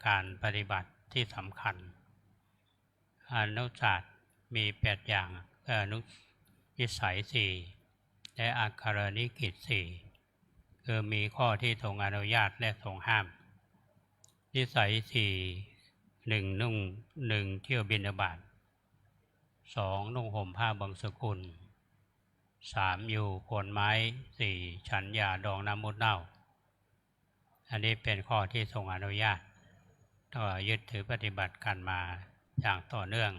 S3: การปฏิบัติที่สำคัญอนุศาสตร์มี 8 อย่างนิสัย 4และอักขรณิกิจ 4คือมีข้อที่ทรงอนุญาตและทรงห้ามนิสัย 4 1 เที่ยวบิณฑบาต 2 นุ่งห่มผ้าบางสกุล 3 อยู่โคนไม้ 4 ฉันยาดองน้ำมดเน่าอันนี้เป็นข้อที่ทรงอนุญาตก็ยึดถือปฏิบัติกันมาอย่างต่อเนื่อง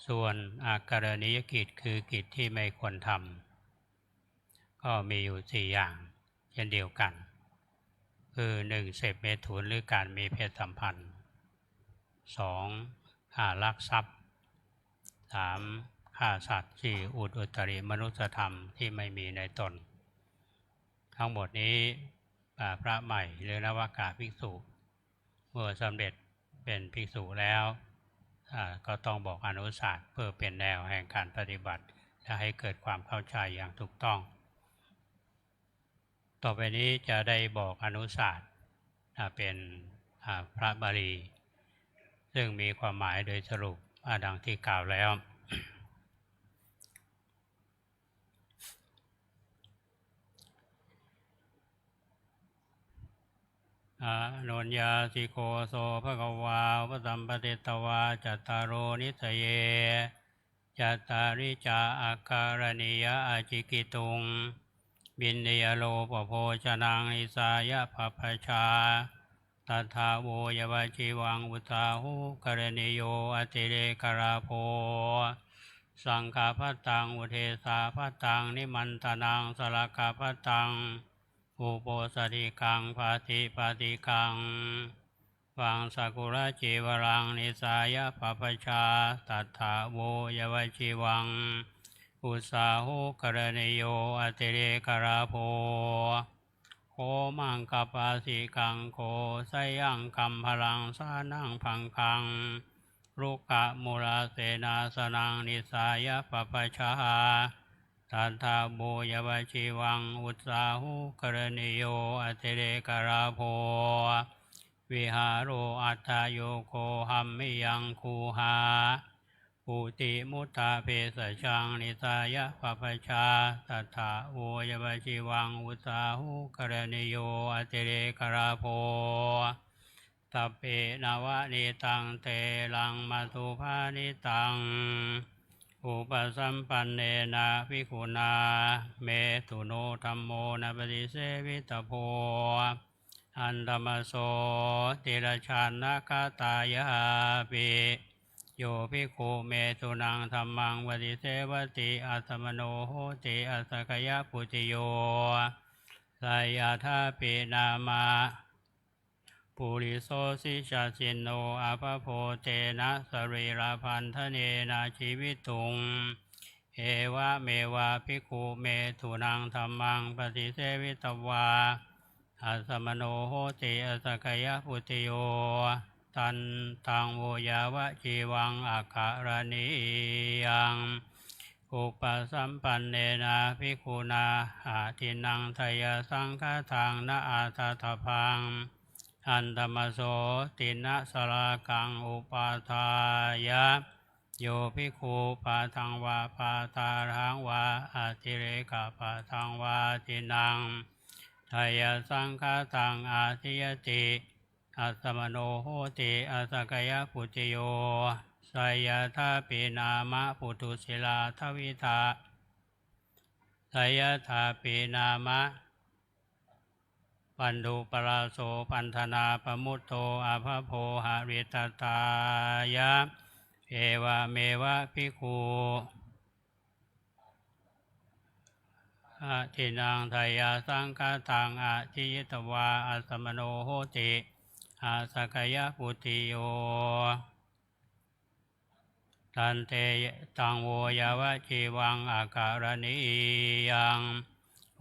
S3: ส่วนอาการณิยกิจคือกิจที่ไม่ควรทำก็มีอยู่ 4 อย่างเช่นเดียวกันคือ 1. เสพเมถุนหรือการมีเพศสัมพันธ์ 2. ลักทรัพย์ 3. ฆ่าสัตว์ 4. อุตริมนุสธรรมที่ไม่มีในตนทั้งหมดนี้พระใหม่หรือนวากาภิกษุเมื่อสำเร็จเป็นภิกษุแล้วก็ต้องบอกอนุศาสตร์เพื่อเป็นแนวแห่งการปฏิบัติและให้เกิดความเข้าใจอย่างถูกต้องต่อไปนี้จะได้บอกอนุศาสตร์เป็นพระบาลีซึ่งมีความหมายโดยสรุปดังที่กล่าวแล้วโนญญาสิโกโสภะคะวาพระสัมปติตวาจัตตารโอนิสเยจัตตาริจาอาการณิยะอาจิกิตุงบินเนยโลปโภชนังอิสายะภัพพชาตัทธาโวยาวจิวังอุตาหุกรณิโยอติเรกราโภสังฆาภัตตังอุเทสาภัตตังนิมันตนังสลกาภัตตังอุโปสถิกังปาติกังวังสกุระจีวรังนิสายะภัพพชาตัทธาโวยาวจิวังอุสาหุกรณิโยอติเรกราโภโคมังกปาสิกังโคไสยังกัมพลังสานังพังคังรุกะมุราเสนาสนังนิสายะภัพพชาตัทธาโวยาวจิวังอุสาหุกรณิโยอติเรกราโภวิหารโรอัตถโยโกหัมมิยังคูหาปุติมุตตาเพสชังนิสายะภัพพชาตัทธาโวยาวจิวังอุสาหุกรณิโยอติเรกราโภตัปเปนวะนิตังเตลังมัตุภานิตังอุปสัมปันเนนะภิกขุนาเมตุโนธัมโมนะปฏิเสวิตโพอันธรรมโสติรชานะกตายาปิโยภิกขุเมตุนังธัมมังปฏิเสวติอัตมโนโหติอัสสกยปุติโยสายาธาปินามาปุริโสสิชาสินโนอาภโพเตนะสรีราพันธเนนะชีวิตุงเอวะเมวะภิกขุเมตุนังธัมมังปฏิเสวิตวาอัสมโนโหติอัสสกยปุติโยตันตังโวยาวะจีวังอาคารณิยังอุปสัมปันเนนะภิกขุนาอาทินังทยสังฆทังนะอาทัตถพังอันธรรมโสตินะสลากังอุปาทายะโยภิกขุปาทังวาปาตารังวาอาติเรกปาทังวาทินังทยสังฆทังอาทิยติอัสมโนโหติอัสสกยปุติโยสยธาปินามะปุถุศิลาทวิทา สยถาปีนามะปันดุปราโสปันธนาปมุตโตอาภโพหะริตตายะเอวะเมวะภิกขุอะทินังทายาสังฆตังอะทิยตวาอะสมโนโหติอาสกยะปุติโยตันเตตังโวยาวะจีวังอาการณิยัง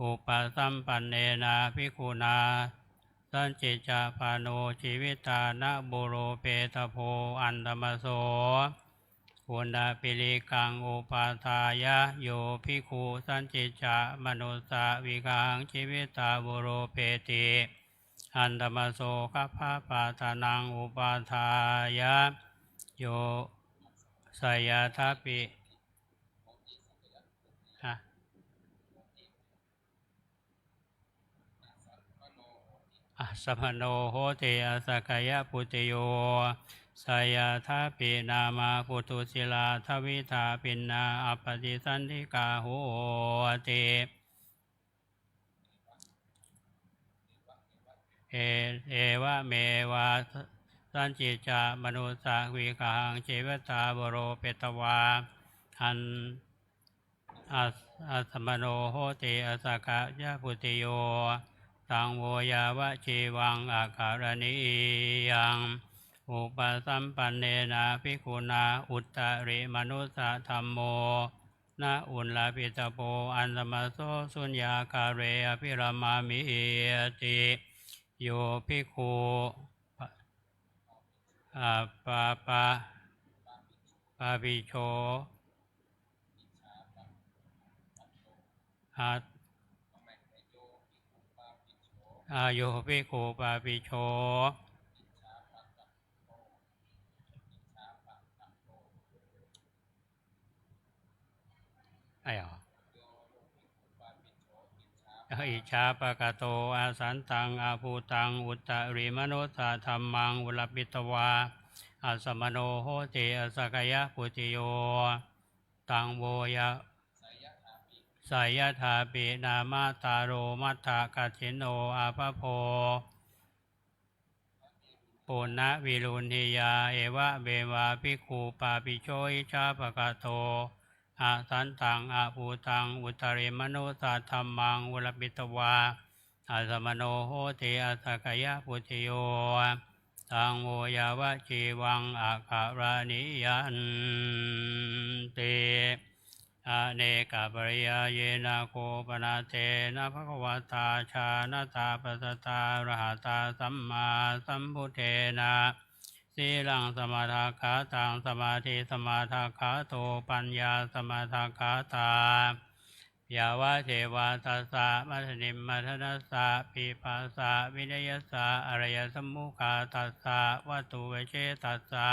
S3: อุปสัมปันเนนะภิกขุนาสันจิจาปาโนชีวิตานะบุโรเปตโพอันตมโสปุณณปิลิกังอุปาทายะโยภิกขุสันจิจามนุสสาวิกังชีวิตาบุโรเปติอันตมโสกัพพะปาทานังอุปาทายะโยสยทัพปิสมโนโหติอสกยปุติโยสยทัพปินามาปุตุสิลาทวิทาปินนาอปฏิสันธิกาโหติเอวะเมวะสันจิจามนุสสาวิกังชีวตาบโรเปตวาอันอัสมโนโหติอสกยปุติโยตังโวยาวะชีวังอาการณิยังอุปสัมปันเนนะภิกขุนาอุตตริมนุสสธรรมโมนะอุลลาปิตโปอันตมโสสุญญาคาเรอภิรามามิติโยภิกขุปาปิโชโยภิกขุปาปิโชอิจฉาปะกะโตอาสันตังอาภูตังอุตตริมนุสสธรรมังอุลปิตวาอาสมโนโหติอสกยปุติโยตังโวยะสยถาปินามาตาโรมัตถกัจฉิโนอาภโพปุณณวิรุณหิยาเอวะเบวาภิกขุปาปิโชอิจฉาปะกะโตอาสันตังอาภูตังอุตริมนุสสธรรมังอุลปิตวาอาสมโนโหติอสกยปุติโยตังโวยาวะจีวังอาคารานิยันติอเนกปริยาเยนะโคปนาเตนะภควตาชานาตาปัสสตารหัตาสัมมาสัมพุทเทนะสีลังสมาทาขาตังสมาธิสมาทาขาโตปัญญาสมาทาขาตายาวะเทวาตัสสะมัทนิมมัทนัสสะปิปัสสะวินยัสสะอรยสัมมุขาตัสสะวัตถุเวเชตัสสะ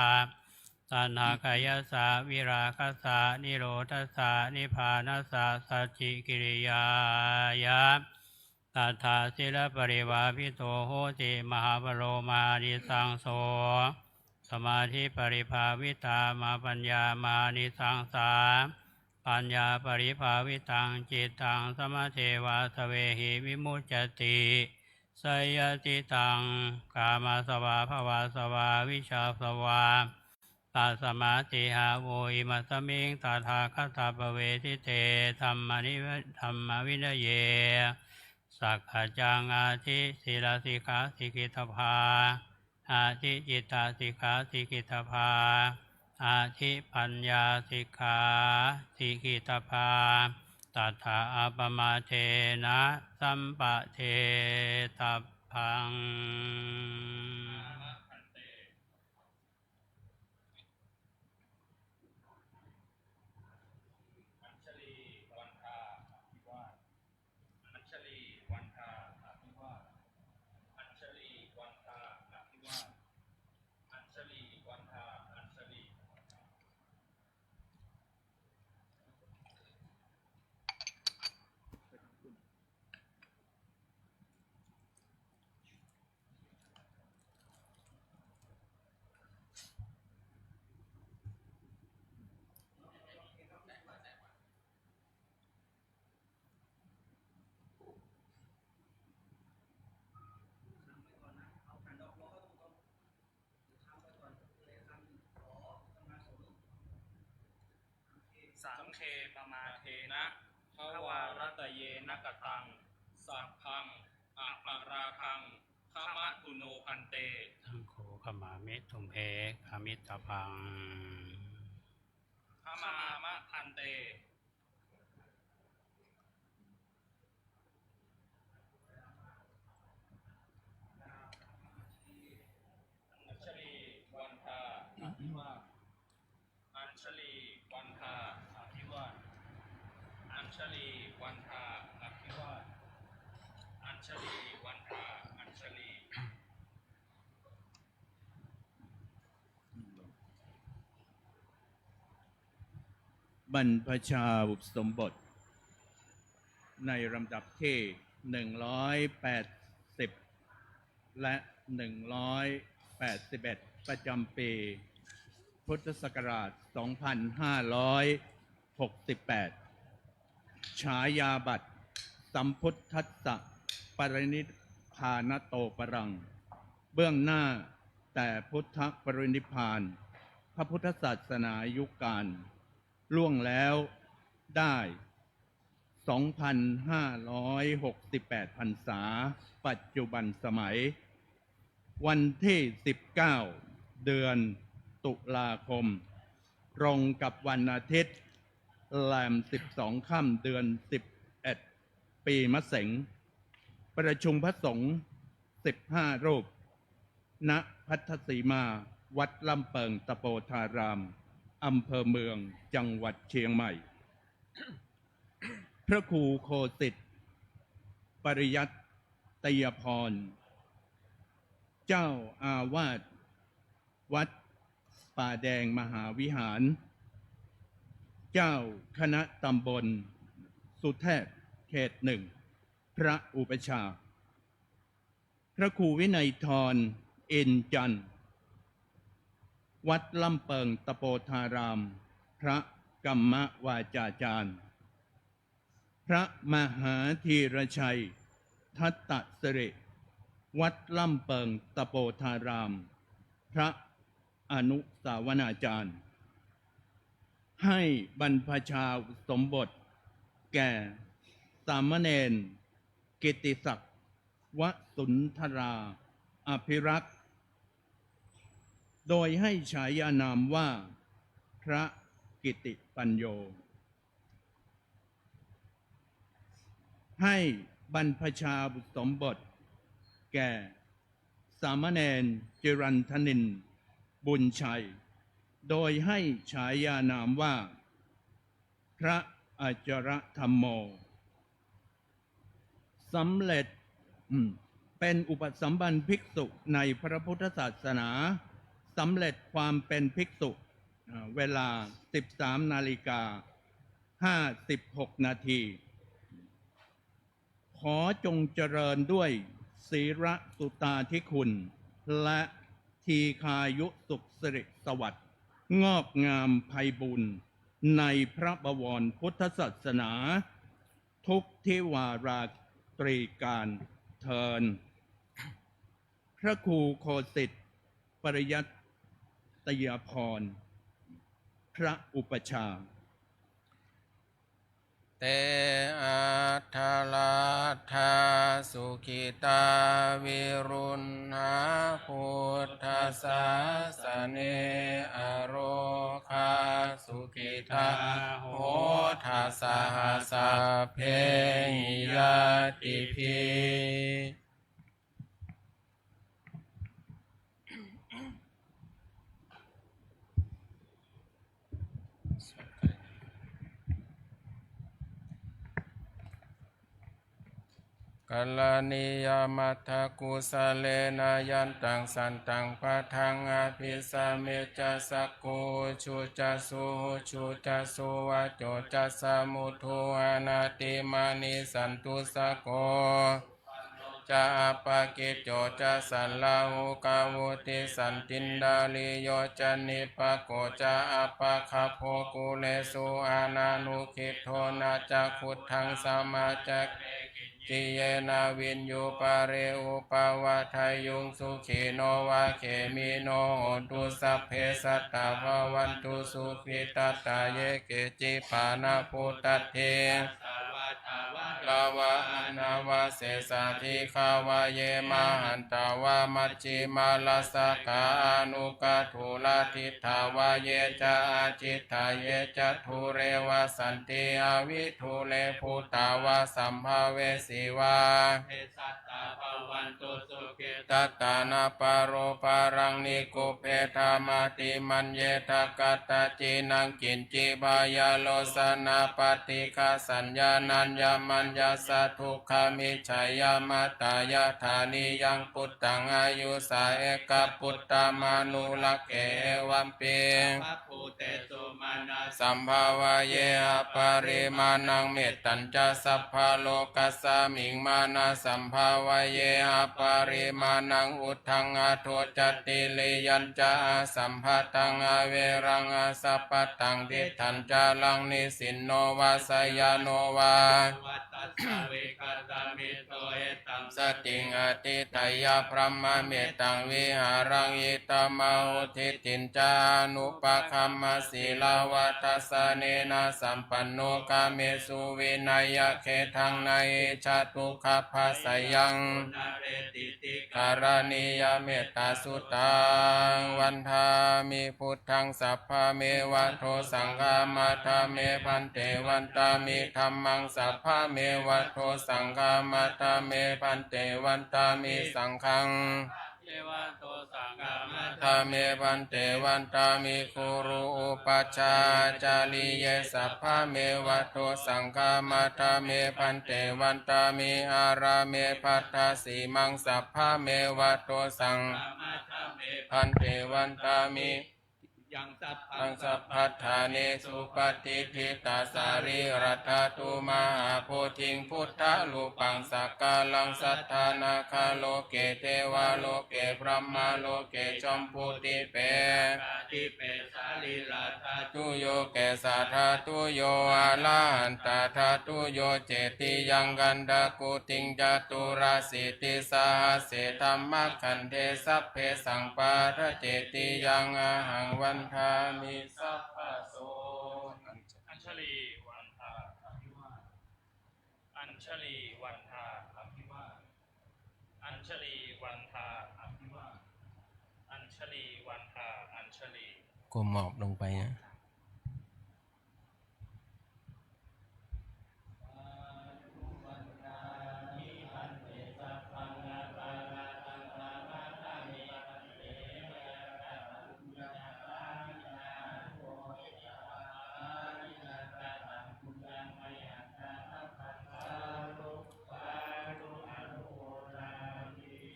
S3: ตัณหาคายสสะวิราคัสสะนิโรธสสะนิพพานัสสะสัจจิกิริยายะตัทธาศิลปริวาพิโตโหติมหาปโรมานิสังโสสมาธิปริภาวิตามาปัญญามานิสังสาปัญญาปริภาวิตังจิตตังสมาเทวาสเวหิวิมุจจติสยติตังกามาสวาภวาสวาวิชาสวาตาสมาติหาโวอิมัสสมิงตถาคตปเวทิเตธรรมวินเยสักขจังอาทิศิลาสิกขาสิกิตภาอาทิจิตตาสิกขาสิกิตภาอาทิปัญญาสิกขาสิกิตภาตถาอัปมาเทนะสัมปะเทตัพพัง
S5: สังเคปมาเทนะภวารัตเยนะกตังสัพพังอะปะราคังขมะตุโนพันเต
S3: ทังโฆขมามิตุมเพขมิตพัง
S5: ขมามะพันเต อัญชลีวันทาอภิวาทอัญชลีวันทาอภิวาทอัญชลีวันทาอภิวาทอัญชลีวันทาอัญชลี
S2: บรรพชาอุปสมบทในลำดับที่180และ181ประจำปีพุทธศักราช2568ฉายาบัตรสัมพุทธัสสะปรินิพพานโตปรังเบื้องหน้าแต่พุทธปรินิพพานพระพุทธศาสนายุคการล่วงแล้วได้ 2,568 พรรษาปัจจุบันสมัยวันที่19เดือนตุลาคมตรงกับวันอาทิตย์แรม12ค่ำเดือน11ปีมะเสงประชุมพระสงฆ์15รูปณพัทธสีมาวัดลำเปิงตะโปธารามอำเภอเมืองจังหวัดเชียงใหม่ พระครูโคสิทธิ์ปริยัตยพรเจ้าอาวาสวัดป่าแดงมหาวิหารเจ้าคณะตำบลสุเทพเขตหนึ่งพระอุปชาพระครูวินัยทรเอ็นจันทร์วัดลำเปิงตะโปธารามพระกัมมวาจาจารย์พระมหาธีรชัยทัตตสิริวัดลำเปิงตะโปธารามพระอนุสาวนาจารย์ให้บรรพชาสมบทแก่สามเณรกิตติศักดิ์วสุนทราอภิรักษ์โดยให้ฉายานามว่าพระกิติปัญโยให้บรรพชาสมบทแก่สามเณรจิรันทนินบุญชัยโดยให้ฉายานามว่าพระอาจารธรรมโมสำเร็จเป็นอุปสัมบันภิกษุในพระพุทธศาสนาสำเร็จความเป็นภิกษุเวลา 13:56 นาทีขอจงเจริญด้วยศีระสุตาธิคุณและทีคายุสุขสิริสวัสดิ์งอกงามไพบูลย์ในพระบวรพุทธศาสนาทุกทิวาราตรีการเทินพระครูโคสิทธิ์ปริยัตยพรพระอุปชา
S4: เตอัฏฐลาธาสุขิตาวิรุณหาพุทธศาสเนอโรคาสุขิตาโหทัสสะสัพเพยติภิกัลลานิยามัทธกุสะเลนะยันตังสันตังปะทังอภิสาเมจะสักกุชุจะสุชุจะสุวะโจจะสมุทุอนาติมานิสันตุสะโกจะปะกิจโจจะสันลาหุกาวุติสันตินดาลิโยจะนิปะโกจะปะคโภกุเลสุอานานุคิโทนาจะขุทังสมาจัก จิเยนาวินยูปาเรอุปาวาทายุงสุขีโนวาเขมิโนโหตุสัพเพสัตตาภวันตุสุขิตัตตาเยเกจิปานาพุตตเทลาวะนาวะเสสาธิขาวะเยมาหันตาวะมัจจิมาลาสกาอนุกาทุลาทิทาวะเยจะอาจิตตาเยจะทุเรวะสันติอวิทุเลพุตาวะสัมภเวสีวาตัตตานาปโรปารังนิโกเพธามาติมันเยทะกัตตาจีนังกินจิบายาโลสนาปฏิฆาสัญญานัญญามัญญาสัทธุขามิชัยยามาตายาธานิยังพุทธังอายุสาเอกพุทธามานุลักเขวัมปิสัมภาวะเยอปาริมาณังเมตตัญจะสัพพะโลกัสสมิงมานะสัมภาวะเยอปาริมาณังอุทธังอโทจติลิยัญจะสัมภะตังอเวรังอสัพพะตังทิฏฐัญจะลังนิสินโนวาสยโนวาสติงอติตยาพระมเมตังวิหารังอิตมะหุทิตินจานุปะคัมมศีลาวัตสเนนะสัมปันโนกาเมสุวินัยเขทังในชาตุขภัสสยังการณียเมตตาสุตังวันทามิพุทธังสัพพะเมวะโทสังฆามาทาเมพันเตวันตามิธัมมังสัพพะเมวะโทสังฆามาทาเมพันเตวันตามิสังฆังธาเมพันเตวันตามิคุรุอุปัชฌาจาริเยสัพพะเมวะโทสังฆามาทาเมพันเตวันตามิอาราเมพัทธาสีมังสัพพะเมวะโทสังพันเตวันตามิยังสัพพัทธาเนสุปฏิทิตาสาริรัตตุมหาโพธิงพุทธลูปังสักกาลังสัทธานาคาโลเกเทวาโลเกพรหมาโลเกชมพูติเปสาลิลาธาตุโยเกสัทธาตุโยอาลาหันตาธาตุโยเจติยังกันดากุติงจตุราสิติสาเสธัมมะขันเทสัพเพสังปาทเจติยังอาหังวันทามิสัพพะโส
S5: อัญชลีวันทาอภิวาทอัญชลีวันทาอภิวาทอัญชลีวันทาอภิวาทอัญชลีวันทาอัญชลี
S4: ก้มหมอบลงไปนะ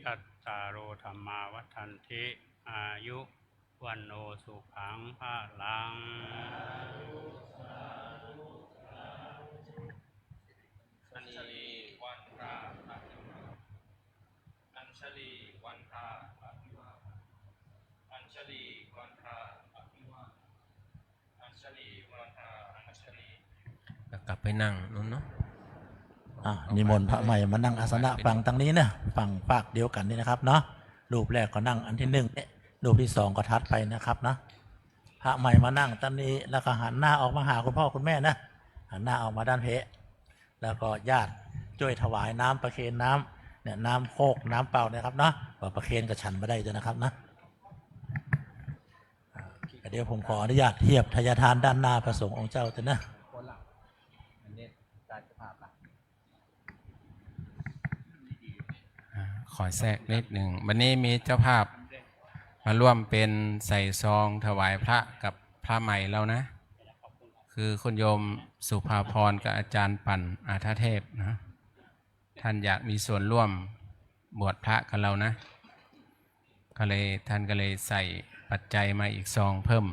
S3: ชัตตารโอธรรมาวัฏันติอายุวันโนสุขังภาลัง
S5: อัญชลีวันทาอภิวาทอัญชลีวันทาอภิวาทอัญชลีวันทาอภิวาทอัญชลีวันทาอัญชลี
S4: กลับไปนั่งนู้นเนาะ
S1: นิมนต์พระใหม่มานั่งอาสนะฝั่งตรงนี้นะฝั่งฝากเดียวกันนี่นะครับเนาะรูปแรกก็นั่งอันที่หนึ่งเนี่ยรูปที่สองก็ทัดไปนะครับนะพระใหม่มานั่งตรงนี้แล้วก็หันหน้าออกมาหาคุณพ่อคุณแม่นะหันหน้าออกมาด้านเพะแล้วก็ญาติช่วยถวายน้ำประเคนน้ำเนี่ยน้ำโคกน้ำเปล่านะครับเนาะประเคนกับฉันมาได้ด้วยนะครับนะเดี๋ยวผมขออนุญาตเทียบทายทานด้านหน้าพระสงฆ์องค์เจ้าจะนะ
S4: ขอแทรกนิดหนึ่งวันนี้มีเจ้าภาพมาร่วมเป็นใส่ซองถวายพระกับพระใหม่แล้วนะคือคุณโยมสุภาพรกับอาจารย์ปั่นอาทเทพนะท่านอยากมีส่วนร่วมบวชพระกับเรานะก็เลยท่านก็เลยใส่ปัจจัยมาอีกซองเพิ่ม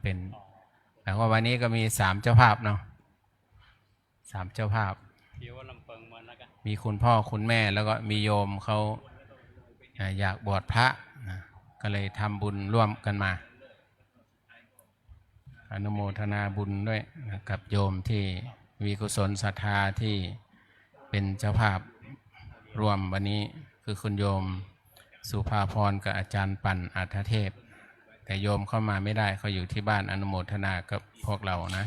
S4: เป็นแต่ว่าวันนี้ก็มี3เจ้าภาพเนาะ3เจ้าภาพมีคุณพ่อคุณแม่แล้วก็มีโยมเขาอยากบวชพระนะก็เลยทำบุญร่วมกันมาอนุโมทนาบุญด้วยกับโยมที่มีกุศลศรัทธาที่ไป เป็นเจ้าภาพรวมวันนี้คือคุณโยมสุภาพรกับอาจารย์ปั่นอัฏฐเทพแต่โยมเข้ามาไม่ได้เขาอยู่ที่บ้านอนุโมทนากับพวกเรานะ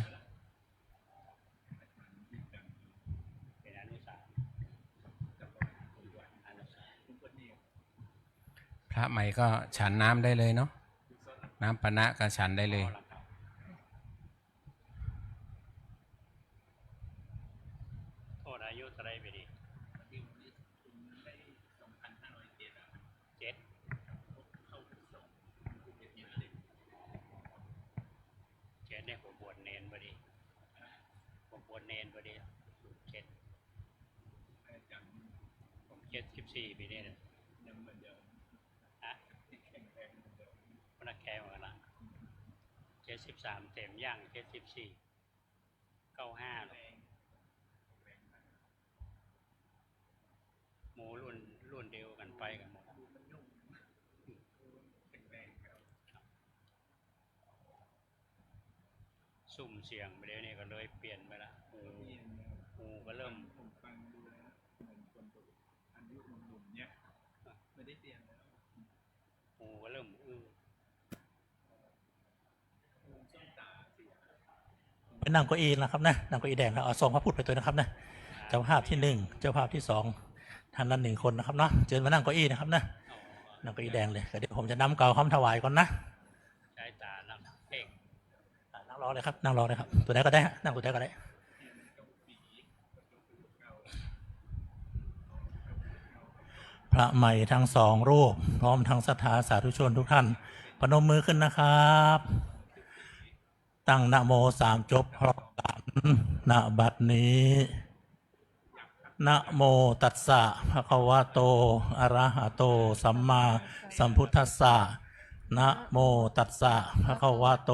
S4: พระใหม่ก็ฉันน้ำได้เลยเนาะน้ำปะนะก็ฉันได้เลย
S3: โทษอายุเท่าไรไปดิ7เนี่ยผมบวชเนนพอดีผมบวชเนนพอดี7ผม74ปีนี่นะมันนักแข่งกันละ73เต็มย่าง74 95หรอกหมูรุ่นเดียวกันไปกันหมดซุ่มเสียงไปเดี๋ยวนี้ก็เลยเปลี่ยนไปละหูก็เริ่มหูก็เริ่ม
S1: ไปนั่งเก้าอี้นะครับนะนั่งเก้าอี้แดงแล้วเอาซองพระพุทธไปตัวนะครับนะเจ้าภาพที่1เจ้าภาพที่2ท่านละ1คนนะครับเนาะเชิญมานั่งเก้าอี้นะครับนะนั่งเก้าอี้แดงเลยเดี๋ยวผมจะนำเกล่าวคำถวายก่อนนะ
S3: ใช้ตาลังเพ่ง
S1: นั่งรอเลยครับนั่งรอเลยครับตัวไหนก็ได้นั่งตัวไหนก็ได้พระใหม่ทั้ง2รูปพร้อมทั้งศรัทธาสาธุชนทุกท่านพนมมือขึ้นนะครับตั้งนะโม3จบพร้อมกันณบัดนี้นะโมตัสสะภะคะวะโตอะระหะโตสัมมาสัมพุทธัสสะนะโมตัสสะภะคะวะโต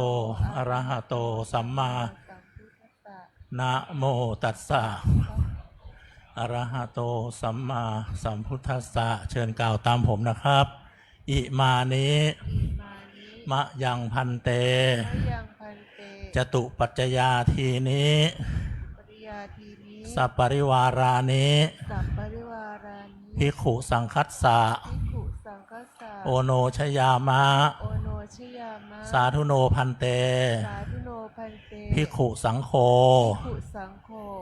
S1: อะระหะโตสัมมานะโมตัสสะอะระหะโตสัมมาสัมพุทธัสสะเชิญกล่าวตามผมนะครับอิมานิมะยังพันเตจตุปัจจยาทีนี้สัปปริวารานิภิกขุสังคัสสะโอโนชยามะสาธุโนพันเตภิกขุสังโฆ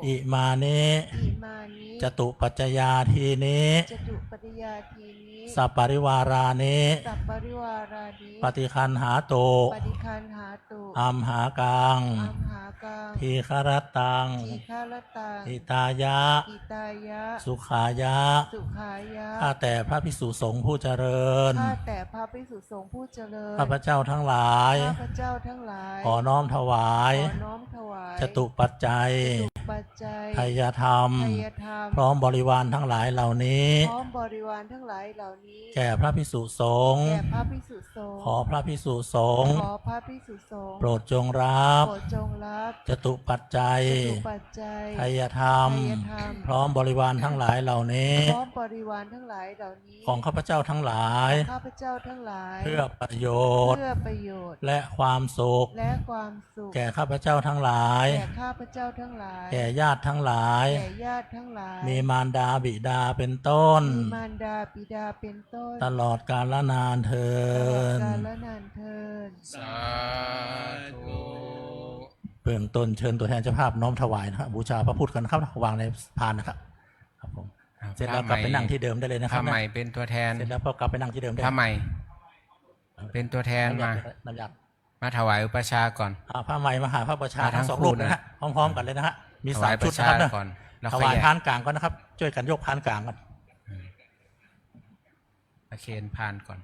S1: อิมานิจตุปัจจยาทีนี้สัปปริวารานิปฏิคันหาโตอัมหากังทีฆรตังอิตายะสุขายะข้าแต่พระภิกษุสงฆ์ผู้เจริญข้าพเจ้าทั้งหลายขอน้อมถวายจตุปัจจัยไทยธรรมพร้อมบริวารทั้งหลายเหล่านี้แก่พระภิกษุสงฆ์ขอพระภิกษุสงฆ์โปรดจงรับจตุปัจจัยไทยธรรมพร้อมบริวารทั้งหลายเหล่านี้ของข้าพเจ้าทั้งหลายเพื่อประโยชน์และความสุขแก่ข้าพเจ้าทั้งหลายแก่ญาติทั้งหลายมีมารดาบิดาเป็นต้นตลอดกาลนานเทิน
S4: สาธุ
S1: เบื้องต้นเชิญตัวแทนเจ้าภาพน้อมถวายนะครับบูชาพระพุทธกันนะครับวางในพานนะครับครับผมเสร็จแล้วกลับไปนั่งที่เดิมได้เลยนะครับ
S4: พระใหม่เป็นตัวแทน
S1: เสร็จแล้วพอกลับไปนั่งที่เดิมได้
S4: พระใหม่เป็นตัวแทนมาถวายอุปชาก่อน
S1: พระใหม่มาหาพระประชาทั้ง2รูปนะฮะพร้อมๆกันเลยนะฮะมี3ชุดนะครับถวายพานกลางก่อนนะครับช่วยกันยกพานกลางก่อน
S4: ประเคนพานก่อน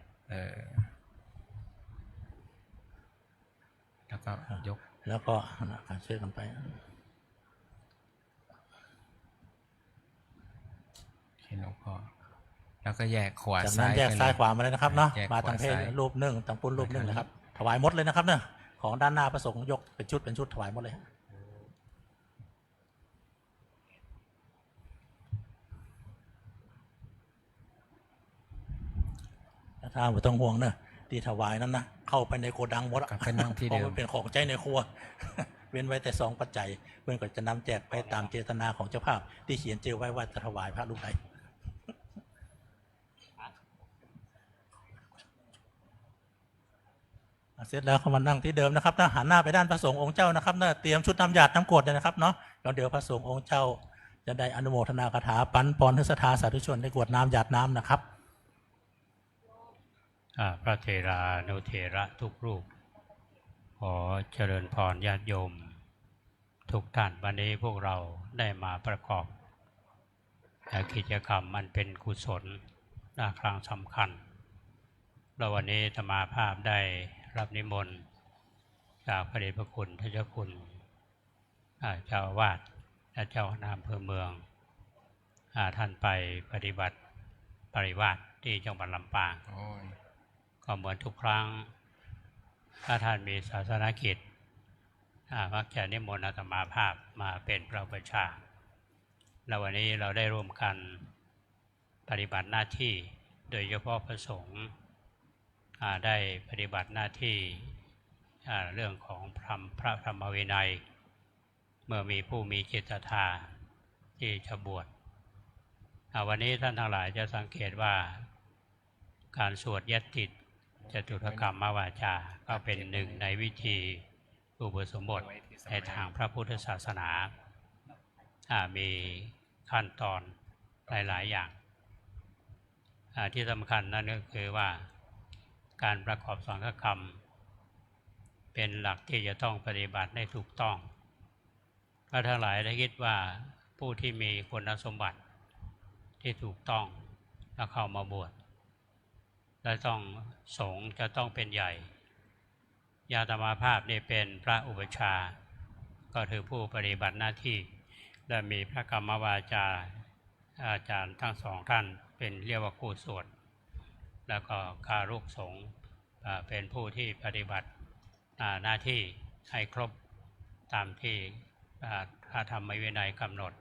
S4: แล้วก็ยก
S1: แล้วก็ช่วยกันไป
S4: เห็นหลวงพ่อแล้วก็แยกขวา
S1: จากนั้นแยกซ้ายขวามาเลยนะครับเนาะมาทางเพศรูป1ทางปุ้นรูป1นะครับถวายหมดเลยนะครับเนี่ยของด้านหน้าพระสงฆ์ยกเป็นชุดถวายหมดเลยถ้าไม่ต้องห่วงเนอะที่ถวายนั้นนะเข้าไปในโกดังหมด
S4: เป็นนั่งที่เดิม
S1: เป็นของใจในครัว เว้นไว้แต่สองปัจจัยเพื่อนก็จะนำแจกไปตามเจตนาของเจ้าภาพที่เขียนเจอไว้ว่าจะถวายพระรูปใดเสร็จแล้วเขามานั่งที่เดิมนะครับถ้าหันหน้าไปด้านพระสงฆ์องค์เจ้านะครับเตรียมชุดน้ำหยาดน้ำกรดเลยนะครับเนาะแล้วเดี๋ยวพระสงฆ์องค์เจ้าจะได้อนุโมทนาคาถาปันปอนทศธาสาธุชนได้กรวดน้ำหยาดน้ำนะครับ
S3: พระเทรานุเถระทุกรูปขอเจริญพรญาติโยมทุกท่านวันนี้พวกเราได้มาประกอบกิจกรรมมันเป็นกุศลครั้งสำคัญเราวันนี้ธรรมาภาพได้รับนิมนต์จากพระเดชพระคุณท่านเจ้าคุณเจ้าอาวาสและเจ้าคณะอำเภอเมืองท่านไปปฏิบัติปริวาสที่จังหวัดลำปางก็เหมือนทุกครั้งถ้าท่านมีศาสนกิจมักจะนิมนต์อาตมาภาพมาเป็นพระอุปัชฌาย์แล้ววันนี้เราได้ร่วมกันปฏิบัติหน้าที่โดยเฉพาะพระสงฆ์ได้ปฏิบัติหน้าที่เรื่องของพระธรรมวินัยเมื่อมีผู้มีจิตศรัทธาที่จะบวชวันนี้ท่านทั้งหลายจะสังเกตว่าการสวดยัตติจตุรกรรมวาจาก็เป็นหนึ่งในวิธีอุปสมบทในทางพระพุทธศาสนามีขั้นตอนหลายๆอย่างที่สำคัญนั่นก็คือว่าการประกอบสังฆกรรมเป็นหลักที่จะต้องปฏิบัติให้ถูกต้องพระทั้งหลายได้คิดว่าผู้ที่มีคุณสมบัติที่ถูกต้องแล้วเข้ามาบวชและต้องสงฆ์จะต้องเป็นใหญ่ญาตมาภาพนี่เป็นพระอุปัชฌาย์ก็ถือผู้ปฏิบัติหน้าที่และมีพระกรรมวาจาอาจารย์ทั้งสองท่านเป็นเรียกว่าคู่สวดแล้วก็คารุกสงฆ์เป็นผู้ที่ปฏิบัติหน้าที่ให้ครบตามที่พระธรรมวินัยกำหนด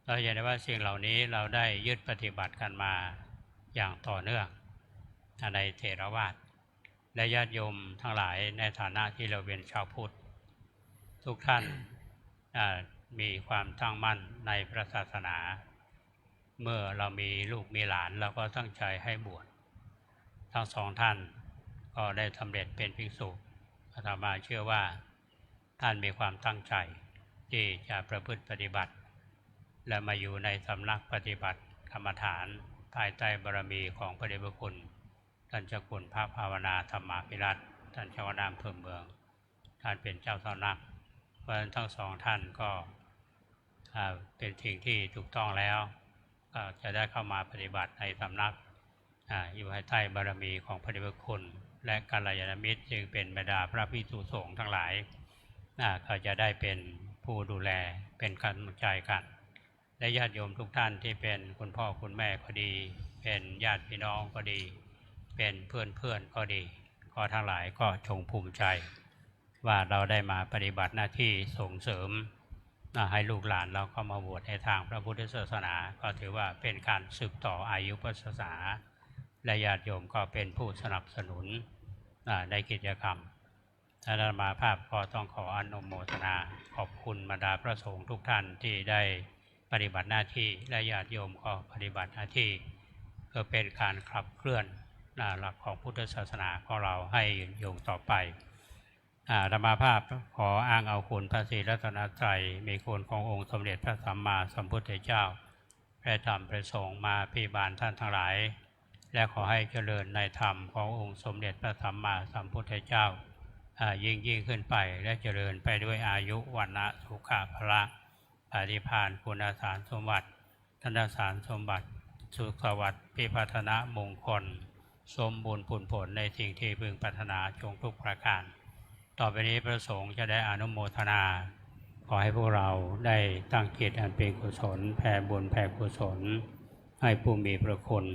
S3: เราเห็นได้ว่าสิ่งเหล่านี้เราได้ยึดปฏิบัติกันมาอย่างต่อเนื่องในเถรวาทและญาติโยมทั้งหลายในฐานะที่เราเป็นชาวพุทธทุกท่านมีความตั้งมั่นในพระศาสนาเมื่อเรามีลูกมีหลานเราก็ตั้งใจให้บวชทั้งสองท่านก็ได้สำเร็จเป็นภิกษุอาตมาเชื่อว่าท่านมีความตั้งใจที่จะประพฤติปฏิบัติและมาอยู่ในสำนักปฏิบัติกรรมฐานภายใต้บารมีของพระเดชพระคุณท่านเจ้าคุณพระภาวนาธรรมาภิรัตน์ท่านเจ้าคณะอำเภอเมืองท่านเป็นเจ้าสำนักเพราะฉะนั้นทั้งสองท่านก็เป็นสิ่งที่ถูกต้องแล้วก็จะได้เข้ามาปฏิบัติในสำนักอยู่ภายใต้บารมีของพระเดชพระคุณและกัลยาณมิตรจึงเป็นบรรดาพระภิกษุสงฆ์ทั้งหลายก็จะได้เป็นผู้ดูแลเป็นกำลังใจกันและญาติโยมทุกท่านที่เป็นคุณพ่อคุณแม่ก็ดีเป็นญาติพี่น้องก็ดีเป็นเพื่อนก็ดีก็ทั้งหลายก็จงภูมิใจว่าเราได้มาปฏิบัติหน้าที่ส่งเสริมให้ลูกหลานเราเข้ามาบวชในทางพระพุทธศาสนาก็ถือว่าเป็นการสืบต่ออายุพุทธศาสนาและญาติโยมก็เป็นผู้สนับสนุนในกิจกรรมอาตมาภาพก็ต้องขออนุโมทนาขอบคุณบรรดาพระสงฆ์ทุกท่านที่ได้ปฏิบัติหน้าที่และญาติโยมก็ปฏิบัติหน้าที่ก็เป็นการขับเคลื่อนหลักของพุทธศาสนาของเราให้ยืนยงต่อไปธรรมาภาพขออ้างเอาคุณพระศรีรัตนตรัยมีคุณขององค์สมเด็จพระสัมมาสัมพุทธเจ้าพระธรรมพระสงฆ์มาพิบาลท่านทั้งหลายและขอให้เจริญในธรรมขององค์สมเด็จพระสัมมาสัมพุทธเจ้ายิ่งขึ้นไปและเจริญไปด้วยอายุวันนะสุขะพละปฏิภาณคุณสารสมบัติธนสารสมบัติสุขสวัสดิ์พิพัฒนมงคลสมบูรณ์ผลผลในสิ่งที่พึงปรารถนาจงทุกประการต่อไปนี้พระสงฆ์จะได้อนุโมทนาขอให้พวกเราได้ตั้งจิตอันเป็นกุศลแผ่บุญแผ่กุศลให้ผู้มีพระคุณ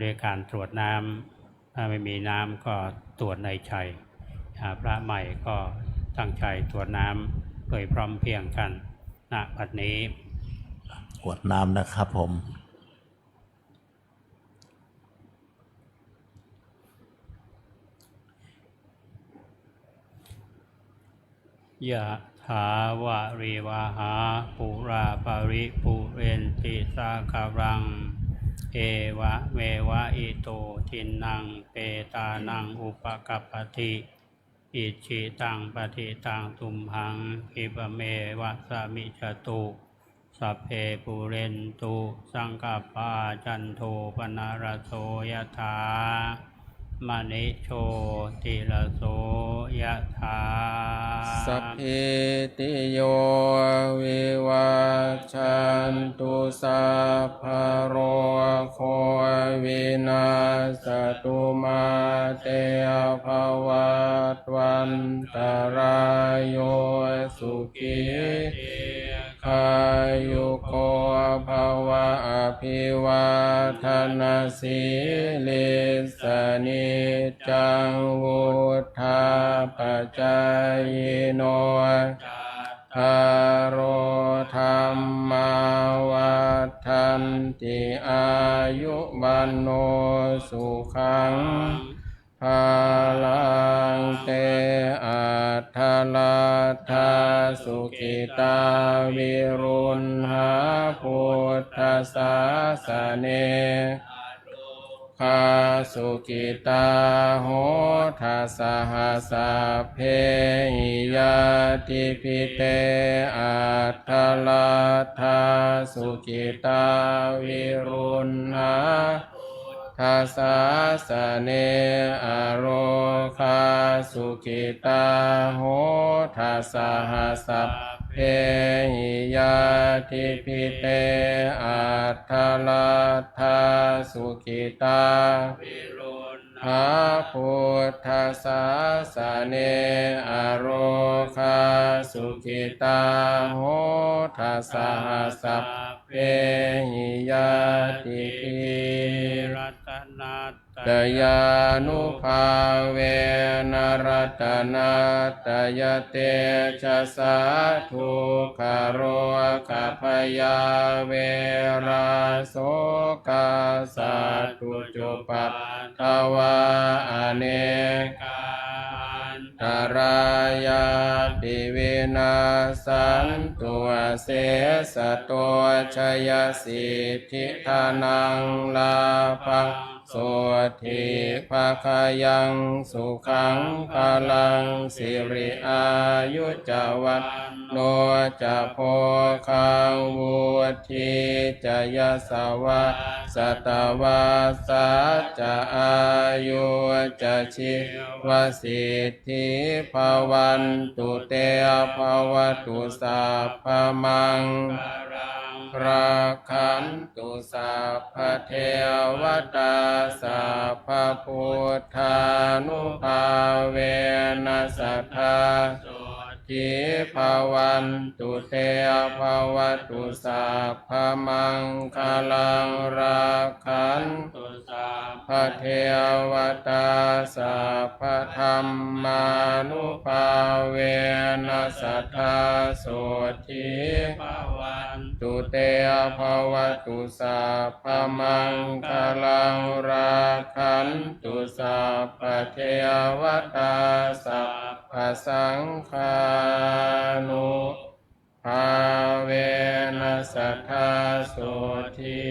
S3: ด้วยการตรวจน้ำถ้าไม่มีน้ำก็ตรวจในใจพระใหม่ก็ตั้งใจตรวจน้ำโดยพร้อมเพรียงกันณบัดนี้
S1: กรวดน้ำนะครับผม
S3: ยะถาวะริวหาปุราปาริปุเรนติสาคารังเอวะเมวะอิโตทินังเปตานังอุปกัปปติอิจิตังปฏิตังตุมหังอิปะเมวะสมิจตุสัพเพปุเรนตุสังกปปาจันโทปนารโสยถามณิโชติละโสยถา
S4: สัพพิติโยวิวัชชันตุสัพพะโรโควินาศตุมาเตภวัตวันตรายโยสุขีขายุโกภวะอภิวาทนาสีลิสนิจจังวุธาปจายโนทารโรธรรมาวัฏันติอายุวันโนสุขังภาลังเตอัฏฐลัทธาสุขิตาวิรุณหาพุทธศาสเนคาสุกิตาโหทัสหะสัพเพหิยาติพิเตอัฏฐลัทธาสุกิตาวิรุณหาทัสสะสะเนอโรคาสุกิตาโหทัสหะสัพเพหิยาติพิเตอัฏฐลัทธาสุกิตาวิรุณหาพุทธศาสเนอโรคาสุกิตาโหทัสหะสัพเพหิยาติพิรัตนัตตยานุภาเวนรัตนัตตยเตชะสาธุคารโรคพยาเวราโสกาสัตตุจุปัตถวาอเนกาตรายาปิวินาสันตุเสสะโตชยสิทธิธานังลาภังโสทิภาคายังสุขังพลังสิริอายุจวัตโนจะโพคังวุฒิจะยสวะสัตวาสัจจะอายุจะชิวสิทธิภวันตุเตภวตุสัพพมังรักขันตุสัพพเทวตาสัพพพุทธานุภาเวนัสสัทธาทิภวันตุเตภวตุสัพพมังคลังรักขันตุสัพพเทวตาสัพพธรรมานุภาเวนัสสัทธาโสทิภวันตุเตภวตุสัพพมังคลังรักขันตุสัพพเทวตาสัพพสังฆานุภาเวนัสสัทธาโสทิ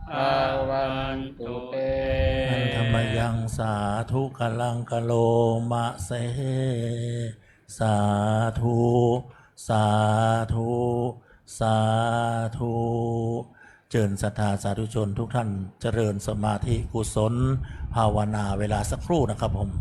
S4: ภวันตุเต
S1: อันธรรมยังสาธุกลังกะโลมะเสสาธุสาธุสาธุเจริญศรัทธาสาธุชนทุกท่านเจริญสมาธิกุศลภาวนาเวลาสักครู่นะครับผม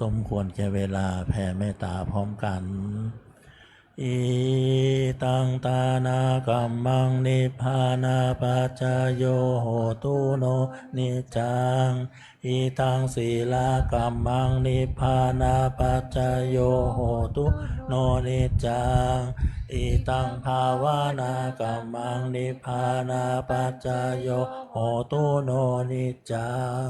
S1: สมควรแก่เวลาแผ่เมตตาพร้อมกัน อิตังตานากัมมังนิพพานาปัจจโยโหตุโนนิจจังอิตังศีลากัมมังนิพพานาปัจจโยโหตุโนนิจจังอิตังภาวนากัมมังนิพพานาปัจจโยโหตุโนนิจจัง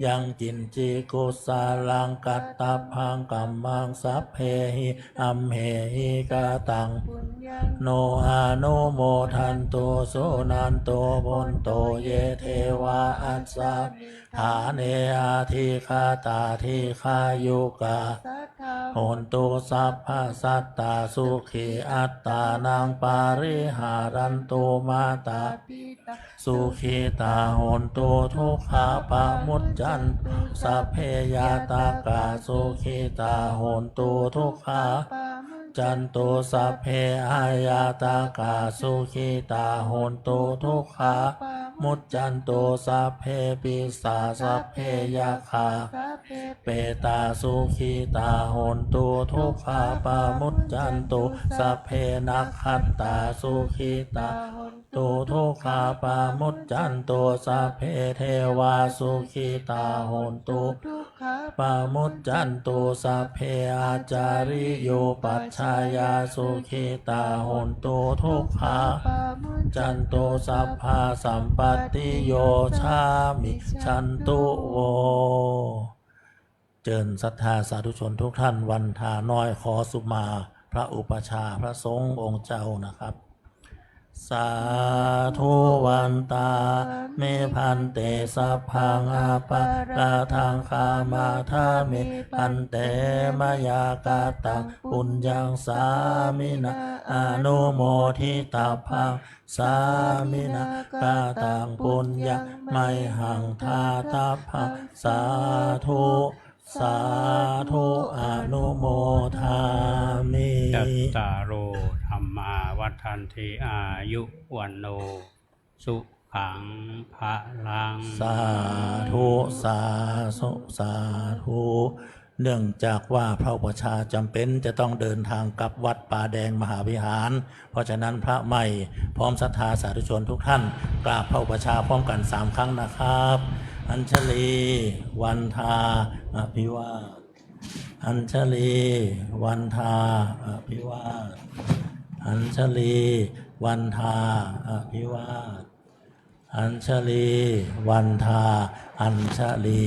S1: ยังกินจิกุสาลังกัตตพังกัมมังสัพเพหิอัมเหหิกาตังโนอานุโมทันโตโสนันโตบนโตเยเทวาอัสสะฐานเนอาทิคาตาทิคายุกาโหนตุสัพพะสัตตาสุขีอัตตานังปาริหารันตุมาตาสุขีตาโหนตุทุกขาปะมุจจันสัพเพยาตากาสุขีตาโหนตุทุกขาจันตุสัพเพอายาตากาสุขีตาโหนตุทุกขามุจจันตุสัพเพปิสาสัพเพยาคาเปตาสุขีตาโหนตุทุกขาปามุจจันตุสัพเพนักขัตตาสุขีตาตุทุกขาปามุจจันตุสัพเพเทวาสุขีตาโหนตุปามุจจันตุสัพเพอาจาริโยปัจฉายาสุขีตาโหนตุทุกขาจันตุสัพพาสัมปติโยชามิชันตุโวเจริญศรัทธาสาธุชนทุกท่านวันทาน้อยขอสุมาพระอุปชาพระสงฆ์องค์เจ้านะครับสาธุวันตาเมพันเตสัพพังอาปะกาทังคามาทามิพันเตมายากาตังปุญญังสามินะอนุโมทิตาพังสามินะกาตังปุญญังไมหังทาตาพังสาธุสาธุอนุโมทามิ
S3: ยัตตาโรธรรมาวัฏันติอายุวันโนสุขังภะลัง
S1: สาธุสาธุสาธุเนื่องจากว่าพระอุปัชฌาย์จำเป็นจะต้องเดินทางกลับวัดป่าแดงมหาวิหารเพราะฉะนั้นพระใหม่พร้อมศรัทธาสาธุชนทุกท่านกราบพระอุปัชฌาย์พร้อมกัน3 ครั้งนะครับอัญชลีวันทาอภิวาทอัญชลีวันทาอภิวาทอัญชลีวันทาอภิวาทอัญชลีวันทาอัญชลี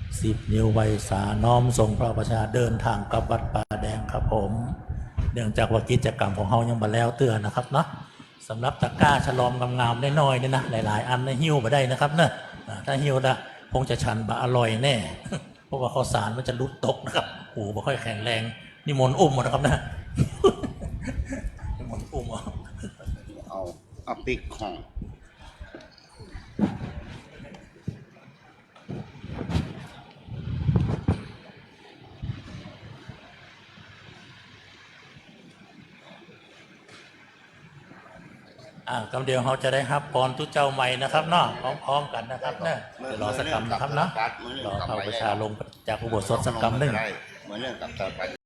S1: 10 นิ้วไวสาน้อมส่งพระประชาเดินทางกลับวัดป่าแดงครับผมเนื่องจากว่ากิจกรรมของเฮายังบ่แล้วเตือนนะครับเนาะสำหรับตะกร้าฉลอมงามๆน้อยๆเนี่ยนะหลายๆอันนะหิ้วมาได้นะครับเนอะถ้าหิ้วละคงจะฉันบะอร่อยแน่ เพราะว่าข้าวสารมันจะลุดตกนะครับหูบ่ค่อยแข็งแรงนี่มนต์อุ้มหมดนะครับนะ นี่มนต์อุ้ม
S6: เอาปิกของ
S1: กำเดียวเราจะได้ครับพรทุเจ้าใหม่นะครับเนาะพร้อมๆกันนะครับเนาะเดี๋ยวรอสักกรรมนะครับเนาะรอเข้าประชาลงจากอุโบสถสักกรรมหนึ่ง
S6: เหมือนเรื่องกับต่อไป